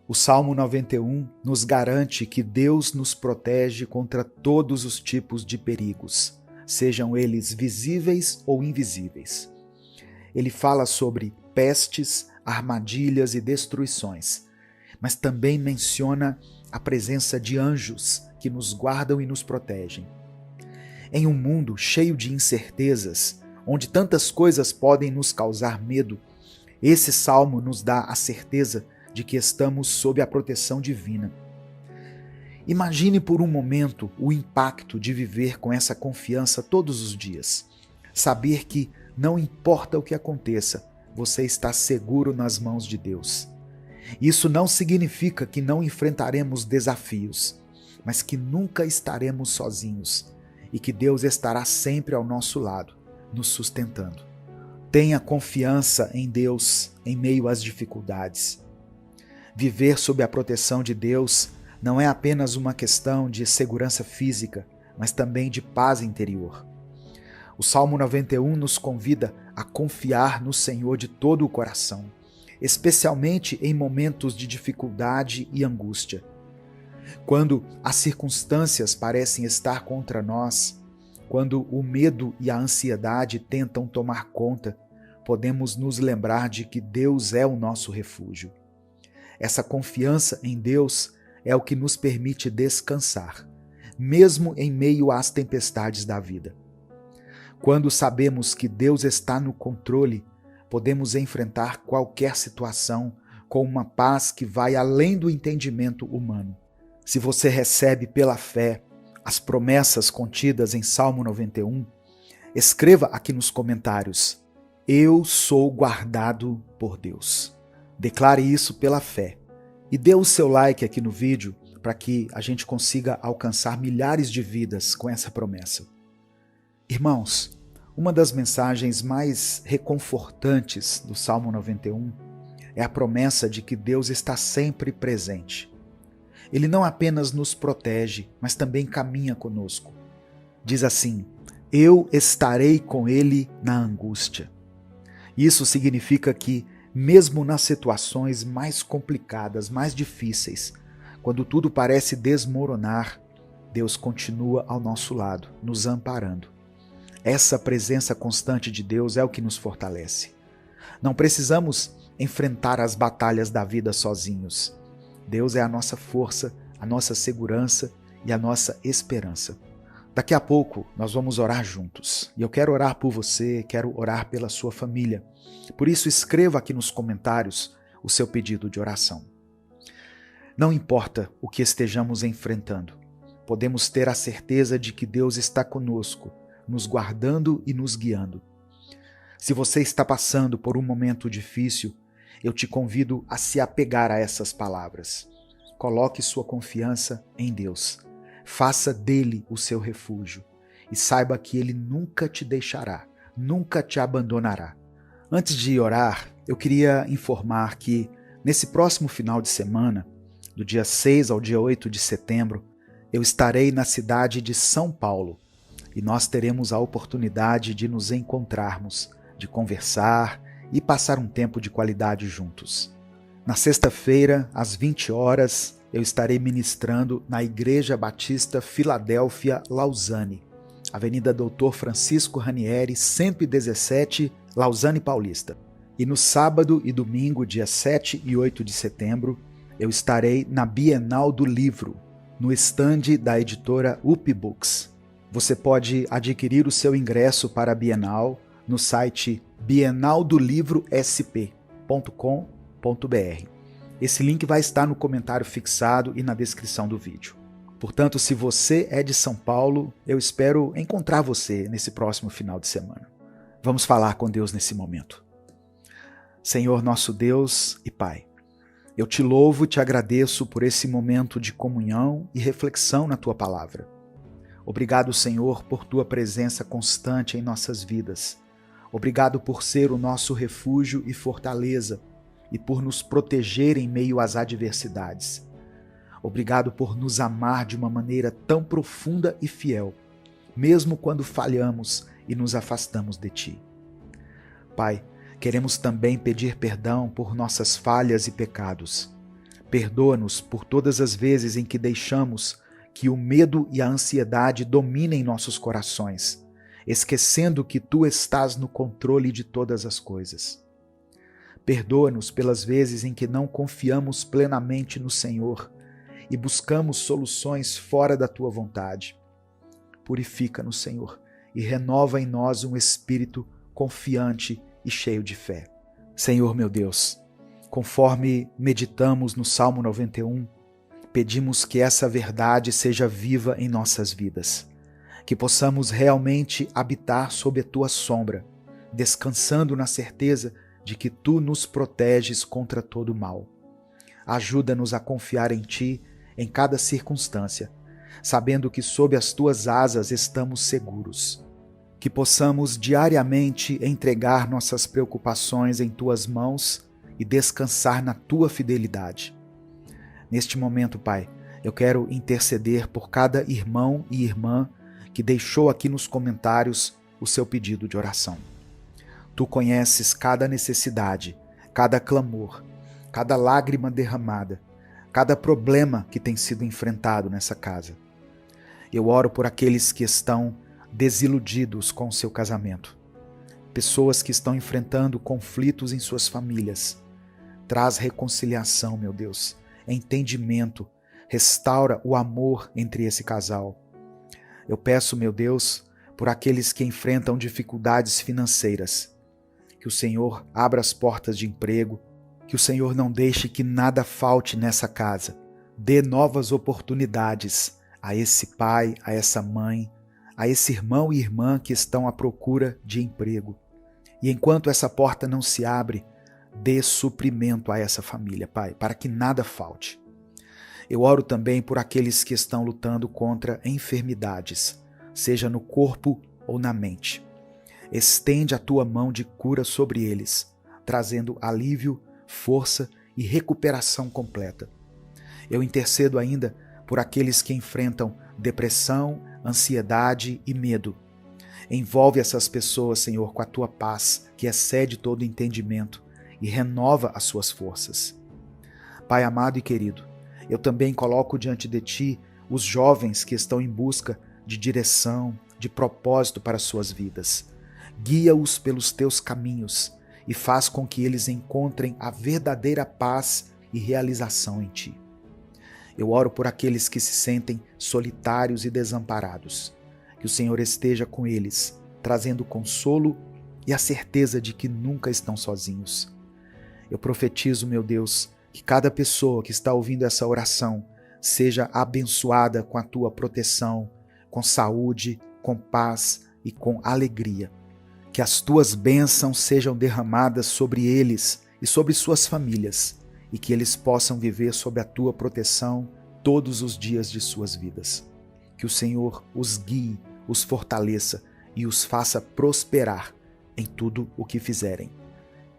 O Salmo 91 nos garante que Deus nos protege contra todos os tipos de perigos, sejam eles visíveis ou invisíveis. Ele fala sobre pestes, armadilhas e destruições, mas também menciona a presença de anjos que nos guardam e nos protegem. Em um mundo cheio de incertezas, onde tantas coisas podem nos causar medo, esse salmo nos dá a certeza de que estamos sob a proteção divina. Imagine por um momento o impacto de viver com essa confiança todos os dias. Saber que, não importa o que aconteça, você está seguro nas mãos de Deus. Isso não significa que não enfrentaremos desafios, mas que nunca estaremos sozinhos e que Deus estará sempre ao nosso lado, nos sustentando. Tenha confiança em Deus em meio às dificuldades. Viver sob a proteção de Deus não é apenas uma questão de segurança física, mas também de paz interior. O Salmo 91 nos convida a confiar no Senhor de todo o coração, especialmente em momentos de dificuldade e angústia. Quando as circunstâncias parecem estar contra nós, quando o medo e a ansiedade tentam tomar conta, podemos nos lembrar de que Deus é o nosso refúgio. Essa confiança em Deus é o que nos permite descansar, mesmo em meio às tempestades da vida. Quando sabemos que Deus está no controle, podemos enfrentar qualquer situação com uma paz que vai além do entendimento humano. Se você recebe pela fé as promessas contidas em Salmo 91, escreva aqui nos comentários: eu sou guardado por Deus. Declare isso pela fé. E dê o seu like aqui no vídeo para que a gente consiga alcançar milhares de vidas com essa promessa. Irmãos, uma das mensagens mais reconfortantes do Salmo 91 é a promessa de que Deus está sempre presente. Ele não apenas nos protege, mas também caminha conosco. Diz assim: eu estarei com ele na angústia. Isso significa que, mesmo nas situações mais complicadas, mais difíceis, quando tudo parece desmoronar, Deus continua ao nosso lado, nos amparando. Essa presença constante de Deus é o que nos fortalece. Não precisamos enfrentar as batalhas da vida sozinhos. Deus é a nossa força, a nossa segurança e a nossa esperança. Daqui a pouco nós vamos orar juntos. E eu quero orar por você, quero orar pela sua família. Por isso, escreva aqui nos comentários o seu pedido de oração. Não importa o que estejamos enfrentando, podemos ter a certeza de que Deus está conosco, nos guardando e nos guiando. Se você está passando por um momento difícil, eu te convido a se apegar a essas palavras. Coloque sua confiança em Deus. Faça dele o seu refúgio e saiba que ele nunca te deixará, nunca te abandonará. Antes de orar, eu queria informar que nesse próximo final de semana, do dia 6 ao dia 8 de setembro, eu estarei na cidade de São Paulo e nós teremos a oportunidade de nos encontrarmos, de conversar e passar um tempo de qualidade juntos. Na sexta-feira, às 20 horas, eu estarei ministrando na Igreja Batista Filadélfia Lausanne, Avenida Doutor Francisco Ranieri, 117, Lausanne Paulista. E no sábado e domingo, dia 7 e 8 de setembro, eu estarei na Bienal do Livro, no estande da editora UP Books. Você pode adquirir o seu ingresso para a Bienal no site bienaldolivro.sp.com.br. Esse link vai estar no comentário fixado e na descrição do vídeo. Portanto, se você é de São Paulo, eu espero encontrar você nesse próximo final de semana. Vamos falar com Deus nesse momento. Senhor nosso Deus e Pai, eu te louvo e te agradeço por esse momento de comunhão e reflexão na Tua Palavra. Obrigado, Senhor, por Tua presença constante em nossas vidas. Obrigado por ser o nosso refúgio e fortaleza e por nos proteger em meio às adversidades. Obrigado por nos amar de uma maneira tão profunda e fiel, mesmo quando falhamos e nos afastamos de Ti. Pai, queremos também pedir perdão por nossas falhas e pecados. Perdoa-nos por todas as vezes em que deixamos que o medo e a ansiedade dominem nossos corações, esquecendo que Tu estás no controle de todas as coisas. Perdoa-nos pelas vezes em que não confiamos plenamente no Senhor e buscamos soluções fora da Tua vontade. Purifica-nos, Senhor, e renova em nós um espírito confiante e cheio de fé. Senhor meu Deus, conforme meditamos no Salmo 91, pedimos que essa verdade seja viva em nossas vidas, que possamos realmente habitar sob a Tua sombra, descansando na certeza de que Tu nos proteges contra todo mal. Ajuda-nos a confiar em Ti em cada circunstância, sabendo que sob as Tuas asas estamos seguros. Que possamos diariamente entregar nossas preocupações em Tuas mãos e descansar na Tua fidelidade. Neste momento, Pai, eu quero interceder por cada irmão e irmã que deixou aqui nos comentários o seu pedido de oração. Tu conheces cada necessidade, cada clamor, cada lágrima derramada, cada problema que tem sido enfrentado nessa casa. Eu oro por aqueles que estão desiludidos com o seu casamento, pessoas que estão enfrentando conflitos em suas famílias. Traz reconciliação, meu Deus, entendimento, restaura o amor entre esse casal. Eu peço, meu Deus, por aqueles que enfrentam dificuldades financeiras, que o Senhor abra as portas de emprego, que o Senhor não deixe que nada falte nessa casa. Dê novas oportunidades a esse pai, a essa mãe, a esse irmão e irmã que estão à procura de emprego. E enquanto essa porta não se abre, dê suprimento a essa família, Pai, para que nada falte. Eu oro também por aqueles que estão lutando contra enfermidades, seja no corpo ou na mente. Estende a Tua mão de cura sobre eles, trazendo alívio, força e recuperação completa. Eu intercedo ainda por aqueles que enfrentam depressão, ansiedade e medo. Envolve essas pessoas, Senhor, com a Tua paz, que excede todo entendimento, e renova as suas forças. Pai amado e querido, eu também coloco diante de Ti os jovens que estão em busca de direção, de propósito para suas vidas. Guia-os pelos Teus caminhos e faz com que eles encontrem a verdadeira paz e realização em Ti. Eu oro por aqueles que se sentem solitários e desamparados. Que o Senhor esteja com eles, trazendo consolo e a certeza de que nunca estão sozinhos. Eu profetizo, meu Deus, que cada pessoa que está ouvindo essa oração seja abençoada com a Tua proteção, com saúde, com paz e com alegria. Que as Tuas bênçãos sejam derramadas sobre eles e sobre suas famílias, e que eles possam viver sob a Tua proteção todos os dias de suas vidas. Que o Senhor os guie, os fortaleça e os faça prosperar em tudo o que fizerem.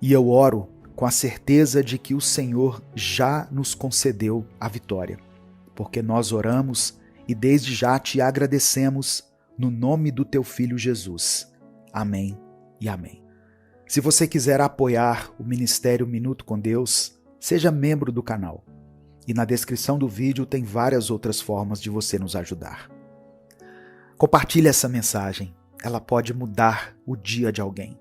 E eu oro com a certeza de que o Senhor já nos concedeu a vitória, porque nós oramos e desde já Te agradecemos no nome do Teu Filho Jesus. Amém e amém. Se você quiser apoiar o Ministério Minuto com Deus, seja membro do canal. E na descrição do vídeo tem várias outras formas de você nos ajudar. Compartilhe essa mensagem, ela pode mudar o dia de alguém.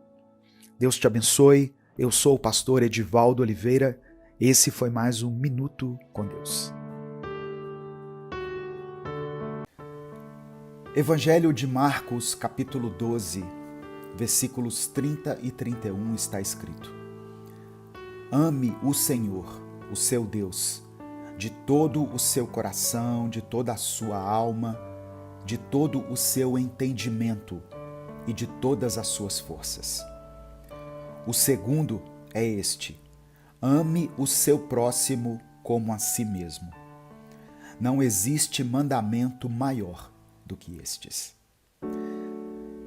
Deus te abençoe. Eu sou o pastor Edivaldo Oliveira. Esse foi mais um Minuto com Deus. Evangelho de Marcos, capítulo 12, versículos 30 e 31 está escrito: Ame o Senhor, o seu Deus, de todo o seu coração, de toda a sua alma, de todo o seu entendimento e de todas as suas forças. O segundo é este: ame o seu próximo como a si mesmo. Não existe mandamento maior do que estes.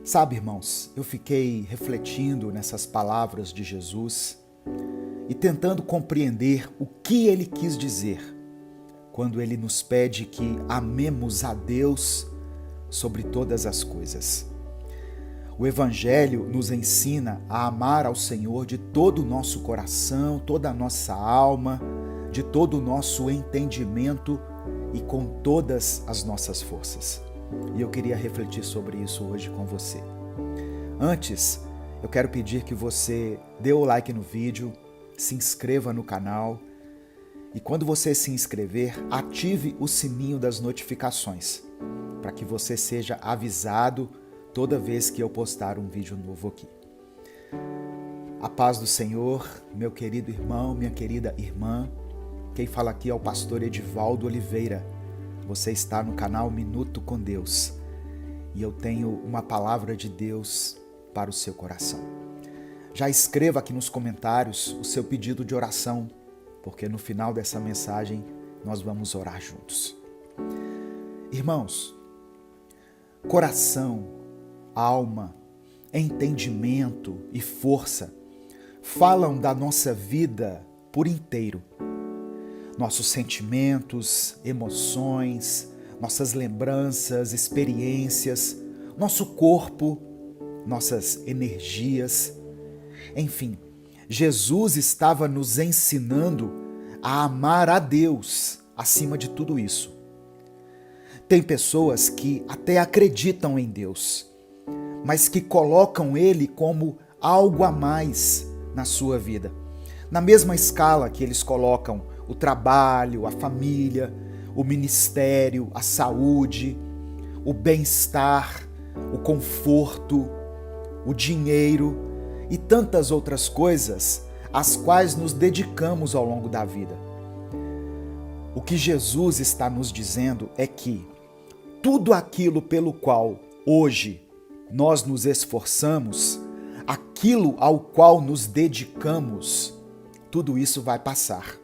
Sabe, irmãos, eu fiquei refletindo nessas palavras de Jesus e tentando compreender o que ele quis dizer quando ele nos pede que amemos a Deus sobre todas as coisas. O Evangelho nos ensina a amar ao Senhor de todo o nosso coração, toda a nossa alma, de todo o nosso entendimento e com todas as nossas forças. E eu queria refletir sobre isso hoje com você. Antes, eu quero pedir que você dê o like no vídeo, se inscreva no canal e quando você se inscrever, ative o sininho das notificações para que você seja avisado toda vez que eu postar um vídeo novo aqui. A paz do Senhor, meu querido irmão, minha querida irmã. Quem fala aqui é o pastor Edivaldo Oliveira. Você está no canal Minuto com Deus e eu tenho uma palavra de Deus para o seu coração. Já escreva aqui nos comentários o seu pedido de oração, porque no final dessa mensagem nós vamos orar juntos. Irmãos, coração, alma, entendimento e força falam da nossa vida por inteiro. Nossos sentimentos, emoções, nossas lembranças, experiências, nosso corpo, nossas energias, enfim, Jesus estava nos ensinando a amar a Deus acima de tudo isso. Tem pessoas que até acreditam em Deus, mas que colocam Ele como algo a mais na sua vida. Na mesma escala que eles colocam o trabalho, a família, o ministério, a saúde, o bem-estar, o conforto, o dinheiro e tantas outras coisas às quais nos dedicamos ao longo da vida. O que Jesus está nos dizendo é que tudo aquilo pelo qual hoje nós nos esforçamos, aquilo ao qual nos dedicamos, tudo isso vai passar.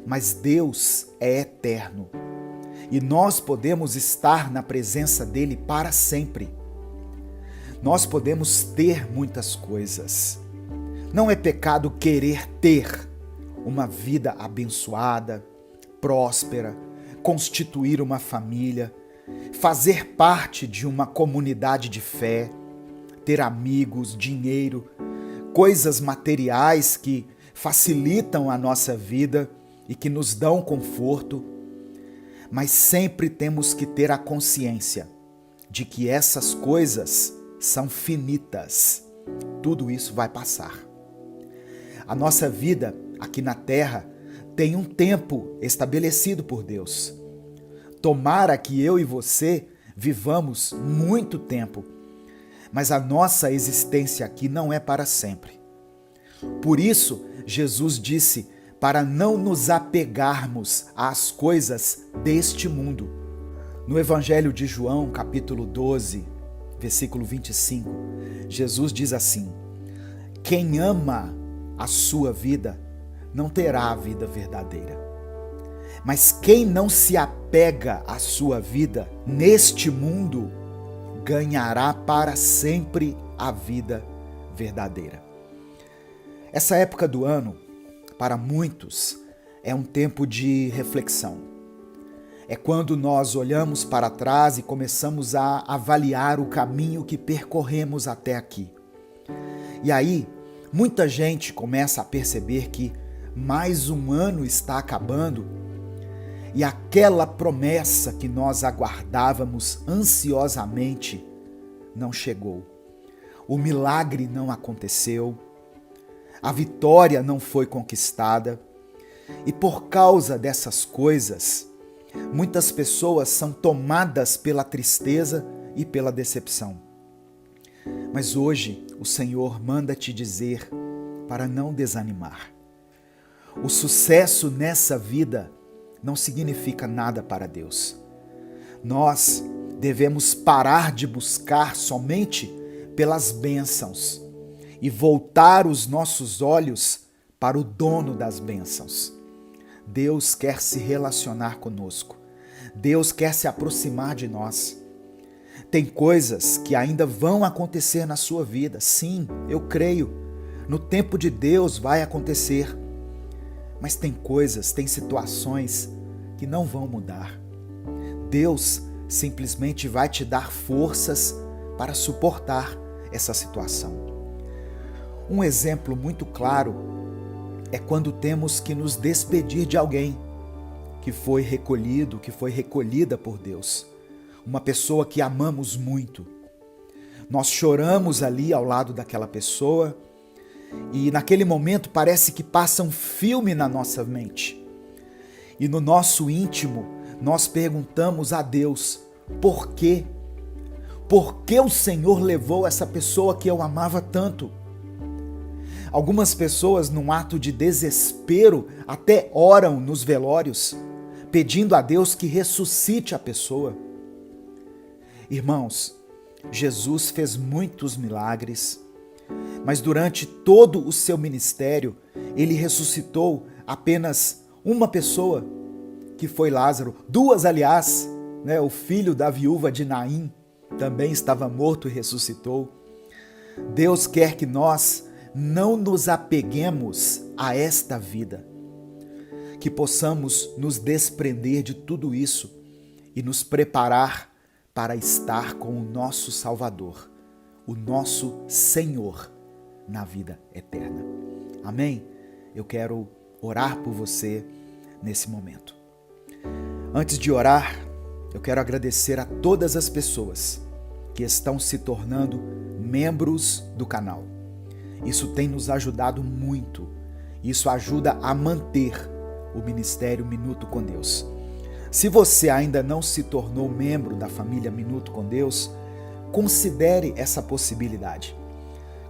Mas Deus é eterno e nós podemos estar na presença dele para sempre. Nós podemos ter muitas coisas. Não é pecado querer ter uma vida abençoada, próspera, constituir uma família, fazer parte de uma comunidade de fé, ter amigos, dinheiro, coisas materiais que facilitam a nossa vida e que nos dão conforto, mas sempre temos que ter a consciência de que essas coisas são finitas. Tudo isso vai passar. A nossa vida aqui na Terra tem um tempo estabelecido por Deus. Tomara que eu e você vivamos muito tempo, mas a nossa existência aqui não é para sempre. Por isso, Jesus disse para não nos apegarmos às coisas deste mundo. No Evangelho de João, capítulo 12, versículo 25, Jesus diz assim: quem ama a sua vida não terá a vida verdadeira. Mas quem não se apega à sua vida neste mundo, ganhará para sempre a vida verdadeira. Essa época do ano, para muitos, é um tempo de reflexão. É quando nós olhamos para trás e começamos a avaliar o caminho que percorremos até aqui. E aí, muita gente começa a perceber que mais um ano está acabando e aquela promessa que nós aguardávamos ansiosamente não chegou. O milagre não aconteceu, a vitória não foi conquistada e por causa dessas coisas, muitas pessoas são tomadas pela tristeza e pela decepção. Mas hoje o Senhor manda te dizer para não desanimar. O sucesso nessa vida não significa nada para Deus. Nós devemos parar de buscar somente pelas bênçãos e voltar os nossos olhos para o dono das bênçãos. Deus quer se relacionar conosco. Deus quer se aproximar de nós. Tem coisas que ainda vão acontecer na sua vida. Sim, eu creio. No tempo de Deus vai acontecer. Mas tem coisas, tem situações que não vão mudar. Deus simplesmente vai te dar forças para suportar essa situação. Um exemplo muito claro é quando temos que nos despedir de alguém que foi recolhido, que foi recolhida por Deus. Uma pessoa que amamos muito. Nós choramos ali ao lado daquela pessoa e naquele momento parece que passa um filme na nossa mente. E no nosso íntimo nós perguntamos a Deus, por quê? Por que o Senhor levou essa pessoa que eu amava tanto? Algumas pessoas, num ato de desespero, até oram nos velórios, pedindo a Deus que ressuscite a pessoa. Irmãos, Jesus fez muitos milagres, mas durante todo o seu ministério, ele ressuscitou apenas uma pessoa, que foi Lázaro. Duas, aliás, né? O filho da viúva de Naim também estava morto e ressuscitou. Deus quer que nós não nos apeguemos a esta vida, que possamos nos desprender de tudo isso e nos preparar para estar com o nosso Salvador, o nosso Senhor na vida eterna. Amém? Eu quero orar por você nesse momento. Antes de orar, eu quero agradecer a todas as pessoas que estão se tornando membros do canal. Isso tem nos ajudado muito. Isso ajuda a manter o Ministério Minuto com Deus. Se você ainda não se tornou membro da família Minuto com Deus, considere essa possibilidade.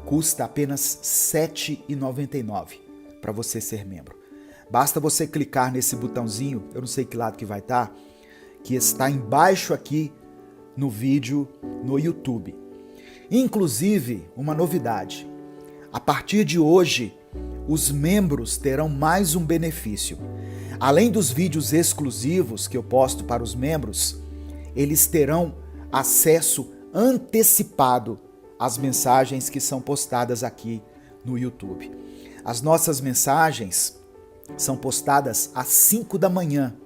Custa apenas R$ 7,99 para você ser membro. Basta você clicar nesse botãozinho, eu não sei que lado que vai estar, que está embaixo aqui no vídeo no YouTube. Inclusive, uma novidade. A partir de hoje, os membros terão mais um benefício. Além dos vídeos exclusivos que eu posto para os membros, eles terão acesso antecipado às mensagens que são postadas aqui no YouTube. As nossas mensagens são postadas às 5 da manhã,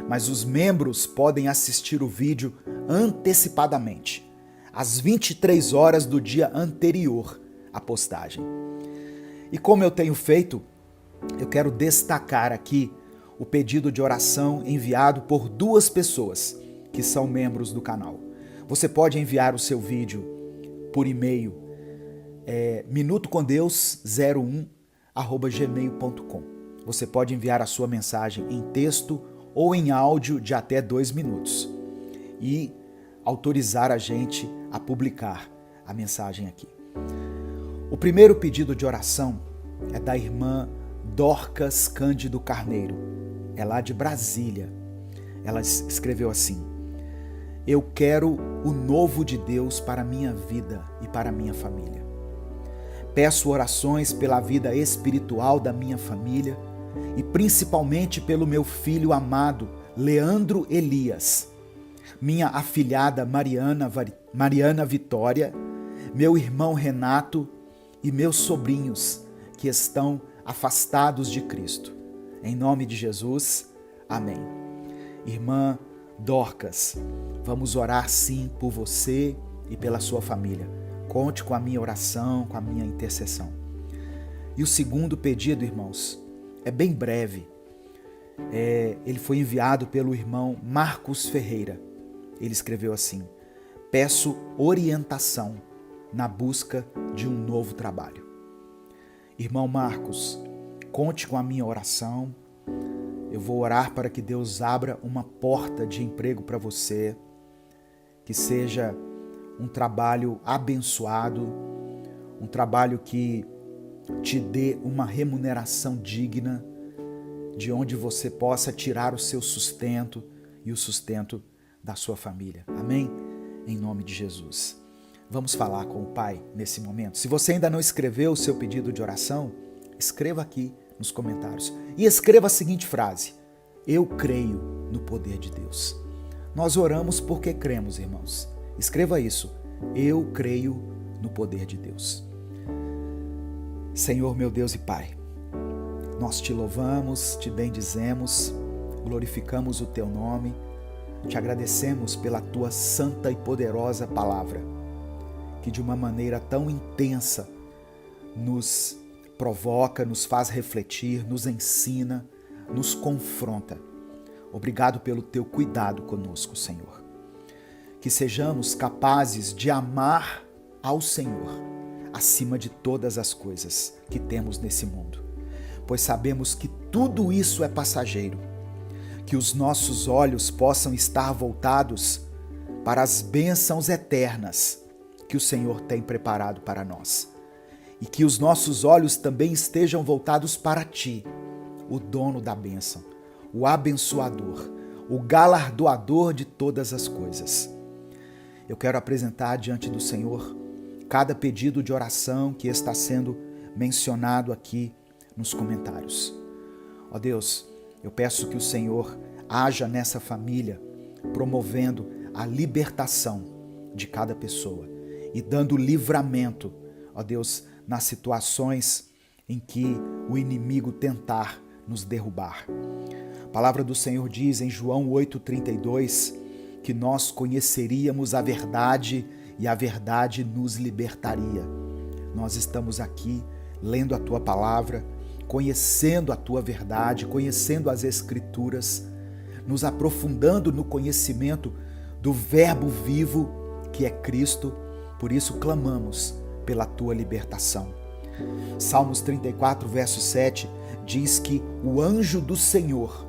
mas os membros podem assistir o vídeo antecipadamente, às 23 horas do dia anterior à postagem. E como eu tenho feito, eu quero destacar aqui o pedido de oração enviado por duas pessoas que são membros do canal. Você pode enviar o seu vídeo por e-mail, minutocondeus01@gmail.com. Você pode enviar a sua mensagem em texto ou em áudio de até 2 minutos e autorizar a gente a publicar a mensagem aqui. O primeiro pedido de oração é da irmã Dorcas Cândido Carneiro, é lá de Brasília. Ela escreveu assim: eu quero o novo de Deus para a minha vida e para a minha família. Peço orações pela vida espiritual da minha família e principalmente pelo meu filho amado, Leandro Elias, minha afilhada Mariana Vitória, meu irmão Renato e meus sobrinhos que estão afastados de Cristo. Em nome de Jesus, amém. Irmã Dorcas, vamos orar sim por você e pela sua família. Conte com a minha oração, com a minha intercessão. E o segundo pedido, irmãos, é bem breve. Ele foi enviado pelo irmão Marcos Ferreira. Ele escreveu assim: peço orientação na busca de um novo trabalho. Irmão Marcos, conte com a minha oração. Eu vou orar para que Deus abra uma porta de emprego para você, que seja um trabalho abençoado, um trabalho que te dê uma remuneração digna, de onde você possa tirar o seu sustento e o sustento da sua família. Amém? Em nome de Jesus. Vamos falar com o Pai nesse momento. Se você ainda não escreveu o seu pedido de oração, escreva aqui nos comentários. E escreva a seguinte frase: eu creio no poder de Deus. Nós oramos porque cremos, irmãos. Escreva isso: eu creio no poder de Deus. Senhor, meu Deus e Pai, nós te louvamos, te bendizemos, glorificamos o teu nome, te agradecemos pela tua santa e poderosa palavra, que de uma maneira tão intensa nos provoca, nos faz refletir, nos ensina, nos confronta. Obrigado pelo teu cuidado conosco, Senhor. Que sejamos capazes de amar ao Senhor acima de todas as coisas que temos nesse mundo, pois sabemos que tudo isso é passageiro, que os nossos olhos possam estar voltados para as bênçãos eternas que o Senhor tem preparado para nós, e que os nossos olhos também estejam voltados para Ti, o dono da bênção, o abençoador, o galardoador de todas as coisas. Eu quero apresentar diante do Senhor cada pedido de oração que está sendo mencionado aqui nos comentários. Ó Deus, eu peço que o Senhor haja nessa família, promovendo a libertação de cada pessoa e dando livramento, ó Deus, nas situações em que o inimigo tentar nos derrubar. A palavra do Senhor diz em João 8,32 que nós conheceríamos a verdade e a verdade nos libertaria. Nós estamos aqui lendo a Tua palavra, conhecendo a Tua verdade, conhecendo as Escrituras, nos aprofundando no conhecimento do Verbo vivo que é Cristo. Por isso clamamos pela Tua libertação. Salmos 34, verso 7 diz que o anjo do Senhor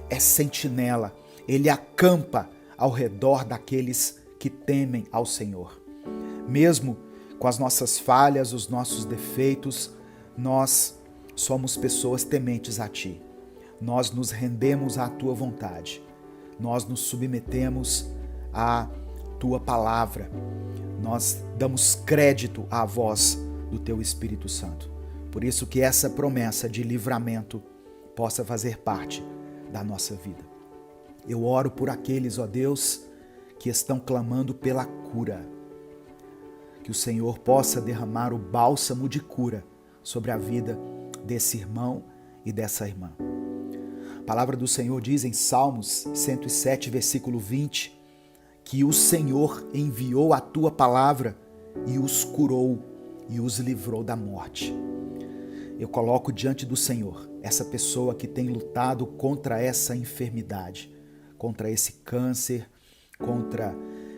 é sentinela, ele acampa ao redor daqueles que temem ao Senhor. Mesmo com as nossas falhas, os nossos defeitos, nós somos pessoas tementes a Ti. Nós nos rendemos à Tua vontade. Nós nos submetemos à Tua palavra. Nós damos crédito à voz do Teu Espírito Santo. Por isso que essa promessa de livramento possa fazer parte da nossa vida. Eu oro por aqueles, ó Deus, que estão clamando pela cura. Que o Senhor possa derramar o bálsamo de cura sobre a vida desse irmão e dessa irmã. A palavra do Senhor diz em Salmos 107, versículo 20, que o Senhor enviou a Tua palavra e os curou e os livrou da morte. Eu coloco diante do Senhor essa pessoa que tem lutado contra essa enfermidade, contra esse câncer, contra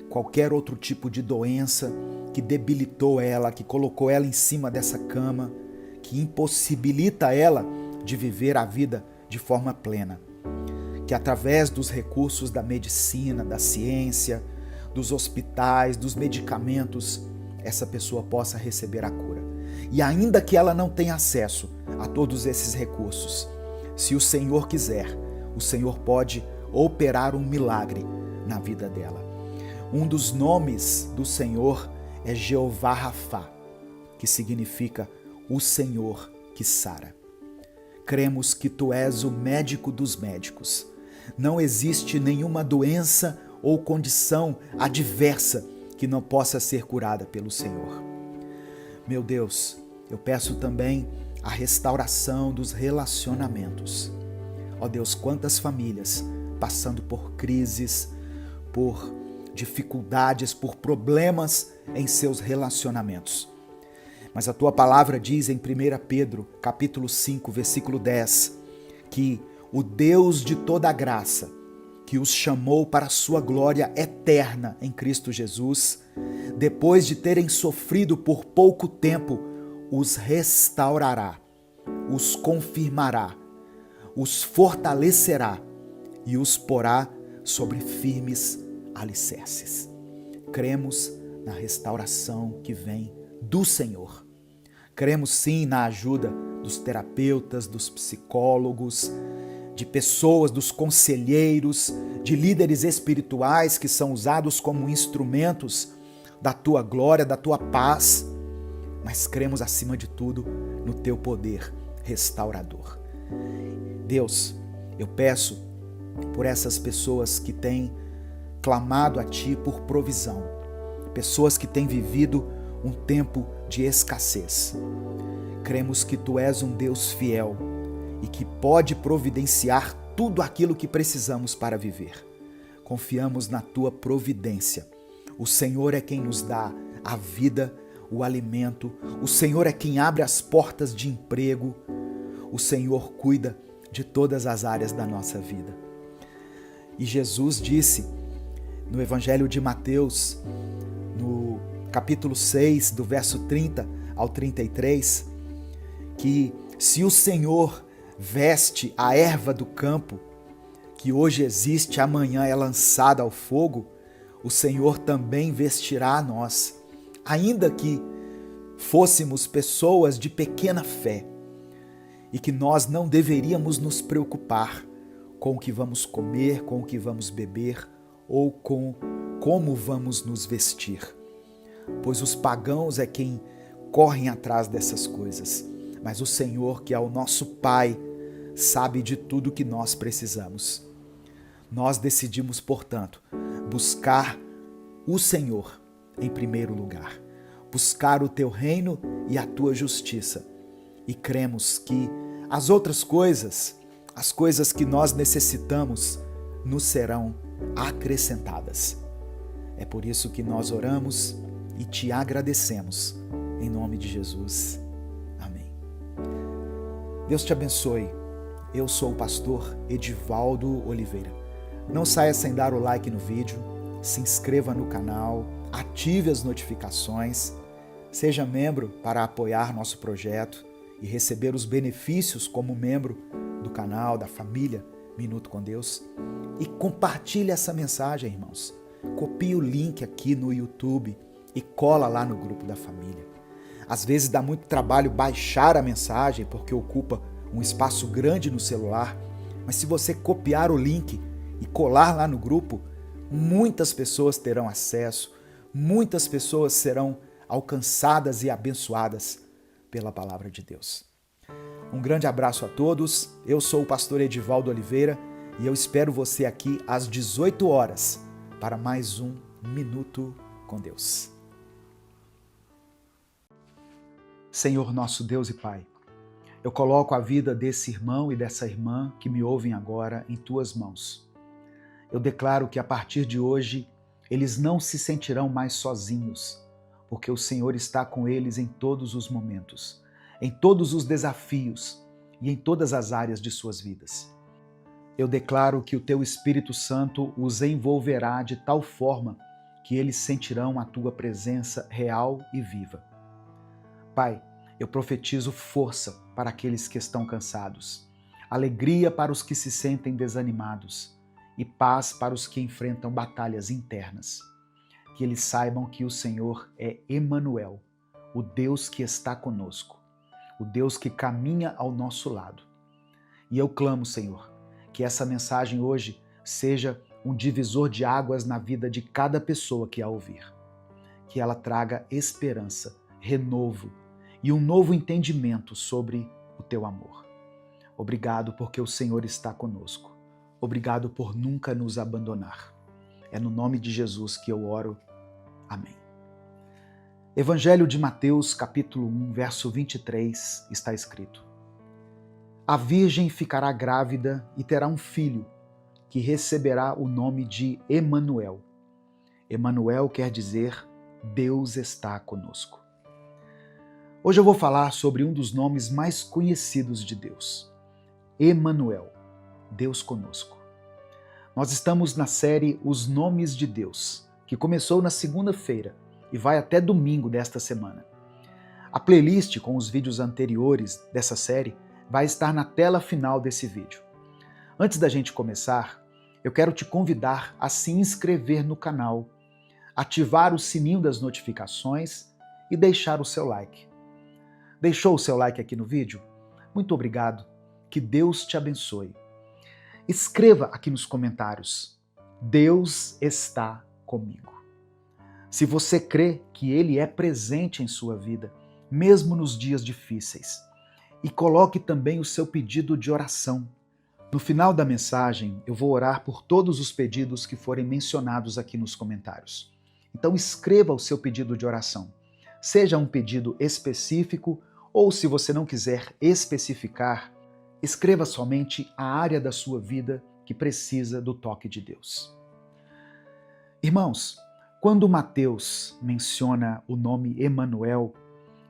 qualquer outro tipo de doença que debilitou ela, que colocou ela em cima dessa cama, que impossibilita ela de viver a vida de forma plena. Que através dos recursos da medicina, da ciência, dos hospitais, dos medicamentos, essa pessoa possa receber a cura. E ainda que ela não tenha acesso a todos esses recursos, se o Senhor quiser, o Senhor pode operar um milagre na vida dela. Um dos nomes do Senhor é Jeová Rafá, que significa o Senhor que sara. Cremos que Tu és o médico dos médicos. Não existe nenhuma doença ou condição adversa que não possa ser curada pelo Senhor. Meu Deus, eu peço também a restauração dos relacionamentos. Ó Deus, quantas famílias passando por crises, por dificuldades, por problemas em seus relacionamentos. Mas a Tua palavra diz em 1 Pedro, capítulo 5, versículo 10, que o Deus de toda graça, que os chamou para a sua glória eterna em Cristo Jesus, depois de terem sofrido por pouco tempo, os restaurará, os confirmará, os fortalecerá e os porá sobre firmes alicerces. Cremos na restauração que vem do Senhor. Cremos sim na ajuda dos terapeutas, dos psicólogos, de pessoas, dos conselheiros, de líderes espirituais que são usados como instrumentos da tua glória, da tua paz, mas cremos acima de tudo no teu poder restaurador. Deus, eu peço por essas pessoas que têm clamado a Ti por provisão, pessoas que têm vivido um tempo de escassez. Cremos que Tu és um Deus fiel e que pode providenciar tudo aquilo que precisamos para viver. Confiamos na Tua providência. O Senhor é quem nos dá a vida, o alimento. O Senhor é quem abre as portas de emprego. O Senhor cuida de todas as áreas da nossa vida. E Jesus disse no Evangelho de Mateus, no capítulo 6, do verso 30 ao 33, que se o Senhor veste a erva do campo, que hoje existe, amanhã é lançada ao fogo, o Senhor também vestirá a nós, ainda que fôssemos pessoas de pequena fé, e que nós não deveríamos nos preocupar com o que vamos comer, com o que vamos beber ou com como vamos nos vestir, pois os pagãos é quem correm atrás dessas coisas, mas o Senhor, que é o nosso Pai, sabe de tudo que nós precisamos. Nós decidimos, portanto, buscar o Senhor em primeiro lugar, buscar o Teu reino e a Tua justiça, e cremos que as outras coisas, as coisas que nós necessitamos, nos serão acrescentadas. É por isso que nós oramos e Te agradecemos, em nome de Jesus. Amém. Deus te abençoe. Eu sou o pastor Edivaldo Oliveira. Não saia sem dar o like no vídeo, se inscreva no canal, ative as notificações, seja membro para apoiar nosso projeto e receber os benefícios como membro do canal, da família Minuto com Deus. E compartilhe essa mensagem, irmãos. Copie o link aqui no YouTube e cola lá no grupo da família. Às vezes dá muito trabalho baixar a mensagem porque ocupa um espaço grande no celular, mas se você copiar o link e colar lá no grupo, muitas pessoas terão acesso, muitas pessoas serão alcançadas e abençoadas pela palavra de Deus. Um grande abraço a todos, eu sou o pastor Edivaldo Oliveira e eu espero você aqui às 18 horas para mais um Minuto com Deus. Senhor nosso Deus e Pai, eu coloco a vida desse irmão e dessa irmã que me ouvem agora em Tuas mãos. Eu declaro que a partir de hoje eles não se sentirão mais sozinhos, porque o Senhor está com eles em todos os momentos, em todos os desafios e em todas as áreas de suas vidas. Eu declaro que o Teu Espírito Santo os envolverá de tal forma que eles sentirão a Tua presença real e viva. Pai, eu profetizo força para aqueles que estão cansados, alegria para os que se sentem desanimados e paz para os que enfrentam batalhas internas. Que eles saibam que o Senhor é Emanuel, o Deus que está conosco, o Deus que caminha ao nosso lado. E eu clamo, Senhor, que essa mensagem hoje seja um divisor de águas na vida de cada pessoa que a ouvir. Que ela traga esperança, renovo e um novo entendimento sobre o Teu amor. Obrigado porque o Senhor está conosco. Obrigado por nunca nos abandonar. É no nome de Jesus que eu oro. Amém. Evangelho de Mateus, capítulo 1, verso 23, está escrito: A virgem ficará grávida e terá um filho, que receberá o nome de Emanuel. Emanuel quer dizer Deus está conosco. Hoje eu vou falar sobre um dos nomes mais conhecidos de Deus. Emanuel, Deus conosco. Nós estamos na série Os Nomes de Deus, que começou na segunda-feira e vai até domingo desta semana. A playlist com os vídeos anteriores dessa série vai estar na tela final desse vídeo. Antes da gente começar, eu quero te convidar a se inscrever no canal, ativar o sininho das notificações e deixar o seu like. Deixou o seu like aqui no vídeo? Muito obrigado. Que Deus te abençoe. Escreva aqui nos comentários: Deus está comigo. Se você crê que Ele é presente em sua vida, mesmo nos dias difíceis. E coloque também o seu pedido de oração. No final da mensagem, eu vou orar por todos os pedidos que forem mencionados aqui nos comentários. Então escreva o seu pedido de oração. Seja um pedido específico ou, se você não quiser especificar, escreva somente a área da sua vida que precisa do toque de Deus. Irmãos, quando Mateus menciona o nome Emanuel,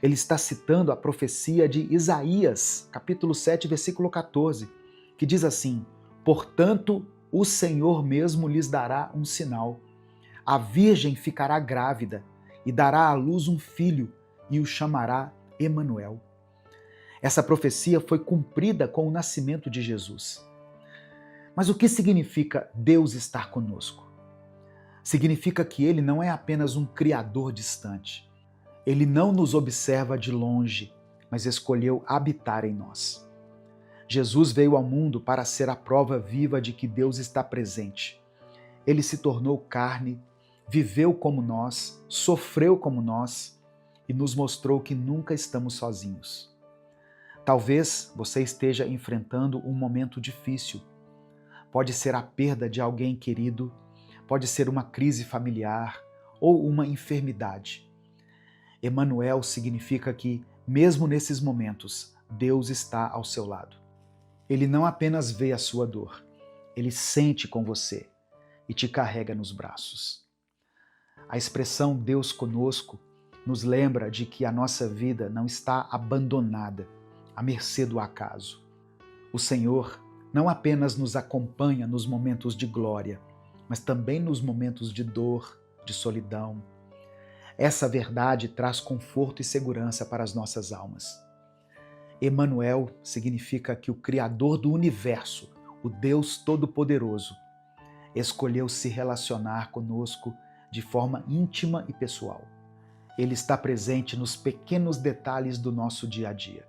ele está citando a profecia de Isaías, capítulo 7, versículo 14, que diz assim: portanto, o Senhor mesmo lhes dará um sinal. A virgem ficará grávida e dará à luz um filho e o chamará Emanuel. Essa profecia foi cumprida com o nascimento de Jesus. Mas o que significa Deus estar conosco? Significa que Ele não é apenas um criador distante. Ele não nos observa de longe, mas escolheu habitar em nós. Jesus veio ao mundo para ser a prova viva de que Deus está presente. Ele se tornou carne, viveu como nós, sofreu como nós e nos mostrou que nunca estamos sozinhos. Talvez você esteja enfrentando um momento difícil. Pode ser a perda de alguém querido, pode ser uma crise familiar ou uma enfermidade. Emanuel significa que, mesmo nesses momentos, Deus está ao seu lado. Ele não apenas vê a sua dor, ele sente com você e te carrega nos braços. A expressão Deus conosco nos lembra de que a nossa vida não está abandonada, à mercê do acaso. O Senhor não apenas nos acompanha nos momentos de glória, mas também nos momentos de dor, de solidão. Essa verdade traz conforto e segurança para as nossas almas. Emanuel significa que o Criador do universo, o Deus Todo-Poderoso, escolheu se relacionar conosco de forma íntima e pessoal. Ele está presente nos pequenos detalhes do nosso dia a dia,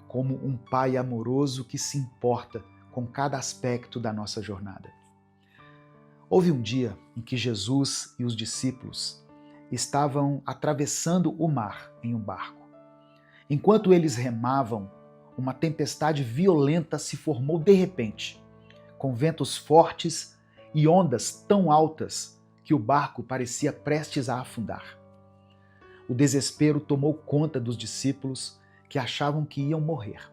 como um pai amoroso que se importa com cada aspecto da nossa jornada. Houve um dia em que Jesus e os discípulos estavam atravessando o mar em um barco. Enquanto eles remavam, uma tempestade violenta se formou de repente, com ventos fortes e ondas tão altas que o barco parecia prestes a afundar. O desespero tomou conta dos discípulos, que achavam que iam morrer.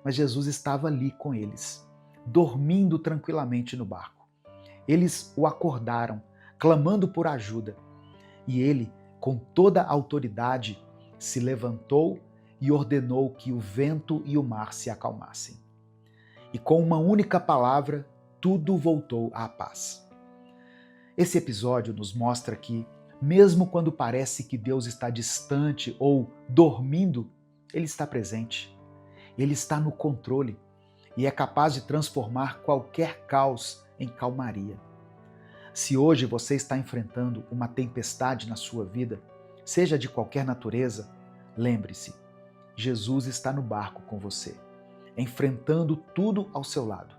Mas Jesus estava ali com eles, dormindo tranquilamente no barco. Eles o acordaram, clamando por ajuda, e ele, com toda a autoridade, se levantou e ordenou que o vento e o mar se acalmassem. E com uma única palavra, tudo voltou à paz. Esse episódio nos mostra que, mesmo quando parece que Deus está distante ou dormindo, Ele está presente. Ele está no controle e é capaz de transformar qualquer caos em calmaria. Se hoje você está enfrentando uma tempestade na sua vida, seja de qualquer natureza, lembre-se, Jesus está no barco com você, enfrentando tudo ao seu lado.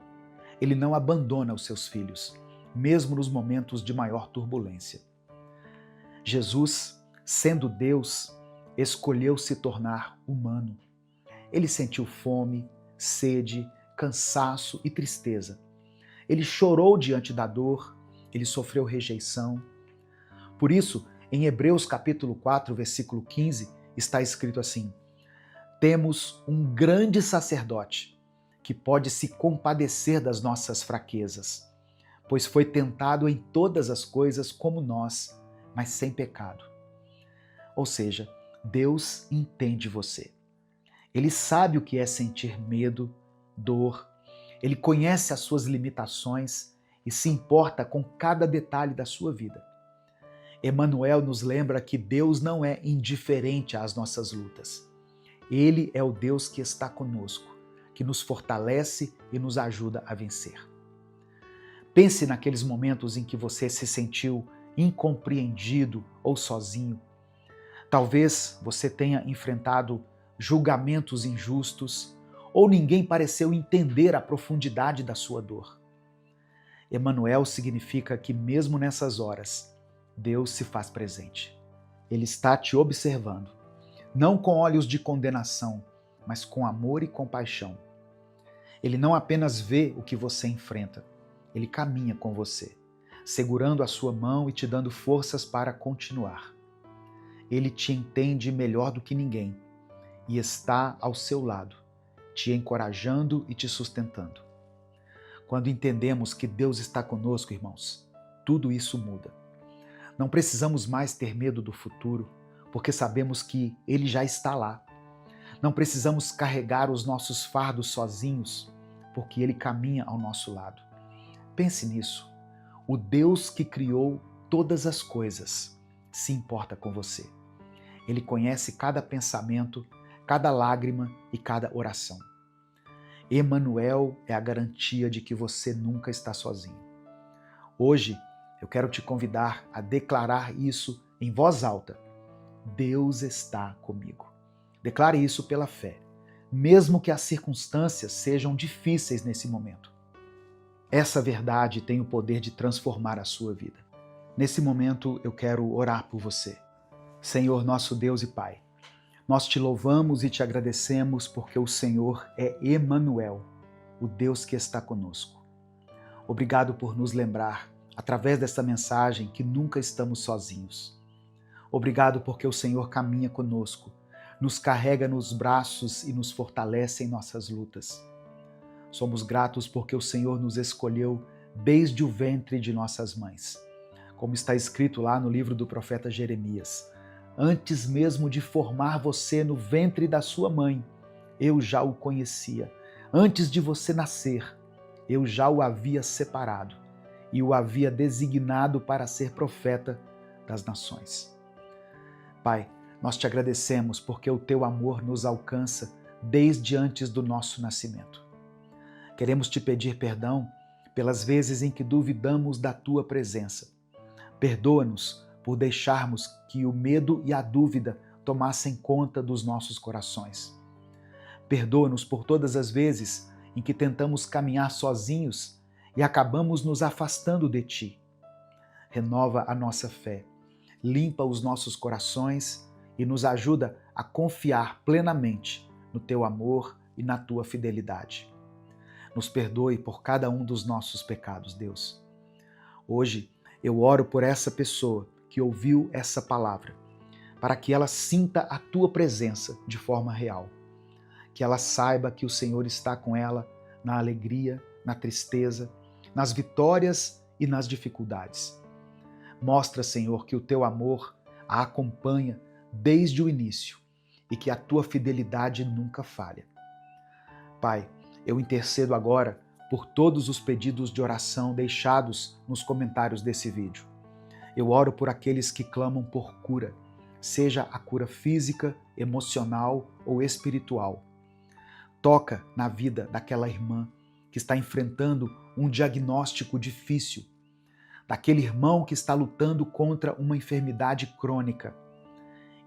Ele não abandona os seus filhos, mesmo nos momentos de maior turbulência. Jesus, sendo Deus, escolheu se tornar humano. Ele sentiu fome, sede, cansaço e tristeza. Ele chorou diante da dor, ele sofreu rejeição. Por isso, em Hebreus capítulo 4, versículo 15, está escrito assim: temos um grande sacerdote que pode se compadecer das nossas fraquezas, pois foi tentado em todas as coisas como nós, mas sem pecado. Ou seja, Deus entende você. Ele sabe o que é sentir medo, dor. Ele conhece as suas limitações e se importa com cada detalhe da sua vida. Emanuel nos lembra que Deus não é indiferente às nossas lutas. Ele é o Deus que está conosco, que nos fortalece e nos ajuda a vencer. Pense naqueles momentos em que você se sentiu incompreendido ou sozinho. Talvez você tenha enfrentado julgamentos injustos ou ninguém pareceu entender a profundidade da sua dor. Emanuel significa que mesmo nessas horas, Deus se faz presente. Ele está te observando, não com olhos de condenação, mas com amor e compaixão. Ele não apenas vê o que você enfrenta, ele caminha com você, segurando a sua mão e te dando forças para continuar. Ele te entende melhor do que ninguém e está ao seu lado, te encorajando e te sustentando. Quando entendemos que Deus está conosco, irmãos, tudo isso muda. Não precisamos mais ter medo do futuro, porque sabemos que Ele já está lá. Não precisamos carregar os nossos fardos sozinhos, porque Ele caminha ao nosso lado. Pense nisso. O Deus que criou todas as coisas se importa com você. Ele conhece cada pensamento, cada lágrima e cada oração. Emanuel é a garantia de que você nunca está sozinho. Hoje, eu quero te convidar a declarar isso em voz alta. Deus está comigo. Declare isso pela fé, mesmo que as circunstâncias sejam difíceis nesse momento. Essa verdade tem o poder de transformar a sua vida. Nesse momento, eu quero orar por você. Senhor, nosso Deus e Pai, nós te louvamos e te agradecemos porque o Senhor é Emanuel, o Deus que está conosco. Obrigado por nos lembrar, através desta mensagem, que nunca estamos sozinhos. Obrigado porque o Senhor caminha conosco, nos carrega nos braços e nos fortalece em nossas lutas. Somos gratos porque o Senhor nos escolheu desde o ventre de nossas mães. Como está escrito lá no livro do profeta Jeremias, antes mesmo de formar você no ventre da sua mãe, eu já o conhecia. Antes de você nascer, eu já o havia separado e o havia designado para ser profeta das nações. Pai, nós te agradecemos porque o teu amor nos alcança desde antes do nosso nascimento. Queremos te pedir perdão pelas vezes em que duvidamos da tua presença. Perdoa-nos por deixarmos que o medo e a dúvida tomassem conta dos nossos corações. Perdoa-nos por todas as vezes em que tentamos caminhar sozinhos e acabamos nos afastando de ti. Renova a nossa fé, limpa os nossos corações e nos ajuda a confiar plenamente no teu amor e na tua fidelidade. Nos perdoe por cada um dos nossos pecados, Deus. Hoje eu oro por essa pessoa que ouviu essa palavra, para que ela sinta a tua presença de forma real. Que ela saiba que o Senhor está com ela na alegria, na tristeza, nas vitórias e nas dificuldades. Mostra, Senhor, que o teu amor a acompanha desde o início e que a tua fidelidade nunca falha. Pai, eu intercedo agora por todos os pedidos de oração deixados nos comentários desse vídeo. Eu oro por aqueles que clamam por cura, seja a cura física, emocional ou espiritual. Toca na vida daquela irmã que está enfrentando um diagnóstico difícil, daquele irmão que está lutando contra uma enfermidade crônica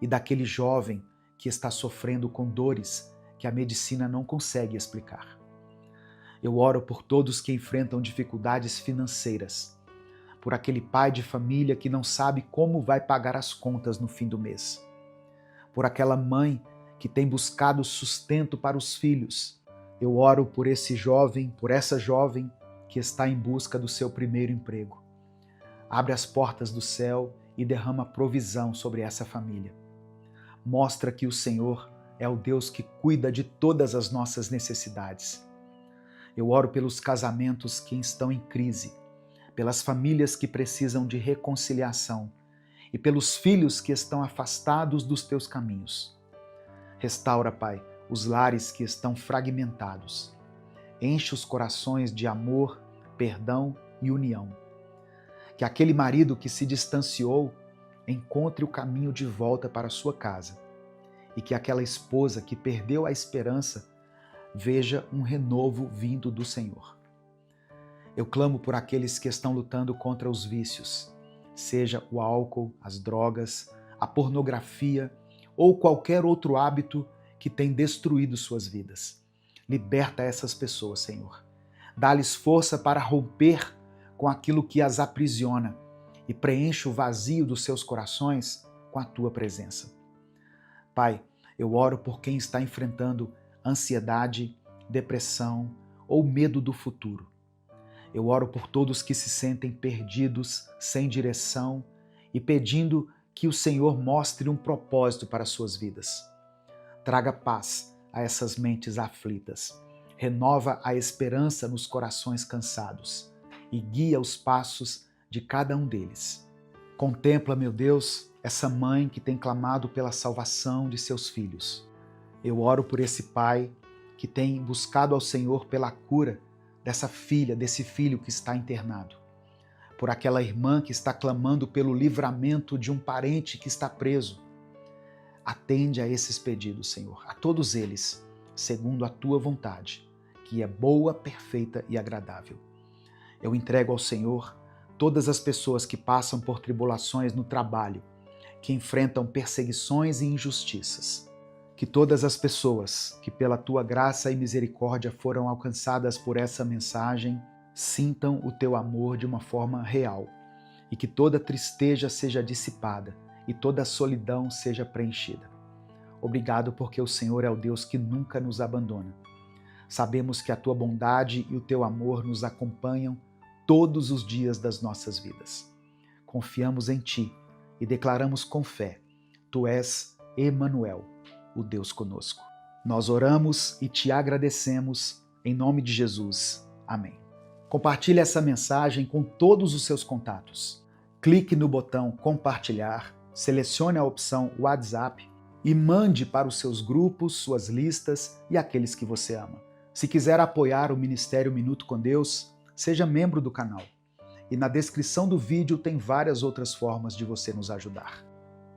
e daquele jovem que está sofrendo com dores que a medicina não consegue explicar. Eu oro por todos que enfrentam dificuldades financeiras, por aquele pai de família que não sabe como vai pagar as contas no fim do mês, por aquela mãe que tem buscado sustento para os filhos. Eu oro por esse jovem, por essa jovem que está em busca do seu primeiro emprego. Abre as portas do céu e derrama provisão sobre essa família. Mostra que o Senhor é o Deus que cuida de todas as nossas necessidades. Eu oro pelos casamentos que estão em crise, pelas famílias que precisam de reconciliação e pelos filhos que estão afastados dos teus caminhos. Restaura, Pai, os lares que estão fragmentados. Enche os corações de amor, perdão e união. Que aquele marido que se distanciou encontre o caminho de volta para a sua casa e que aquela esposa que perdeu a esperança veja um renovo vindo do Senhor. Eu clamo por aqueles que estão lutando contra os vícios, seja o álcool, as drogas, a pornografia ou qualquer outro hábito que tem destruído suas vidas. Liberta essas pessoas, Senhor. Dá-lhes força para romper com aquilo que as aprisiona e preenche o vazio dos seus corações com a tua presença. Pai, eu oro por quem está enfrentando ansiedade, depressão ou medo do futuro. Eu oro por todos que se sentem perdidos, sem direção e pedindo que o Senhor mostre um propósito para suas vidas. Traga paz a essas mentes aflitas. Renova a esperança nos corações cansados e guia os passos de cada um deles. Contempla, meu Deus, essa mãe que tem clamado pela salvação de seus filhos. Eu oro por esse pai que tem buscado ao Senhor pela cura dessa filha, desse filho que está internado. Por aquela irmã que está clamando pelo livramento de um parente que está preso. Atende a esses pedidos, Senhor, a todos eles, segundo a tua vontade, que é boa, perfeita e agradável. Eu entrego ao Senhor todas as pessoas que passam por tribulações no trabalho, que enfrentam perseguições e injustiças. Que todas as pessoas que pela tua graça e misericórdia foram alcançadas por essa mensagem sintam o teu amor de uma forma real e que toda tristeza seja dissipada e toda solidão seja preenchida. Obrigado porque o Senhor é o Deus que nunca nos abandona. Sabemos que a tua bondade e o teu amor nos acompanham todos os dias das nossas vidas. Confiamos em ti e declaramos com fé: tu és Emanuel, o Deus conosco. Nós oramos e te agradecemos em nome de Jesus. Amém. Compartilhe essa mensagem com todos os seus contatos. Clique no botão compartilhar, selecione a opção WhatsApp e mande para os seus grupos, suas listas e aqueles que você ama. Se quiser apoiar o Ministério Minuto com Deus, seja membro do canal. E na descrição do vídeo tem várias outras formas de você nos ajudar.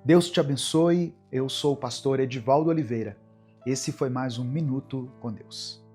Deus te abençoe. Eu sou o pastor Edivaldo Oliveira. Esse foi mais um Minuto com Deus.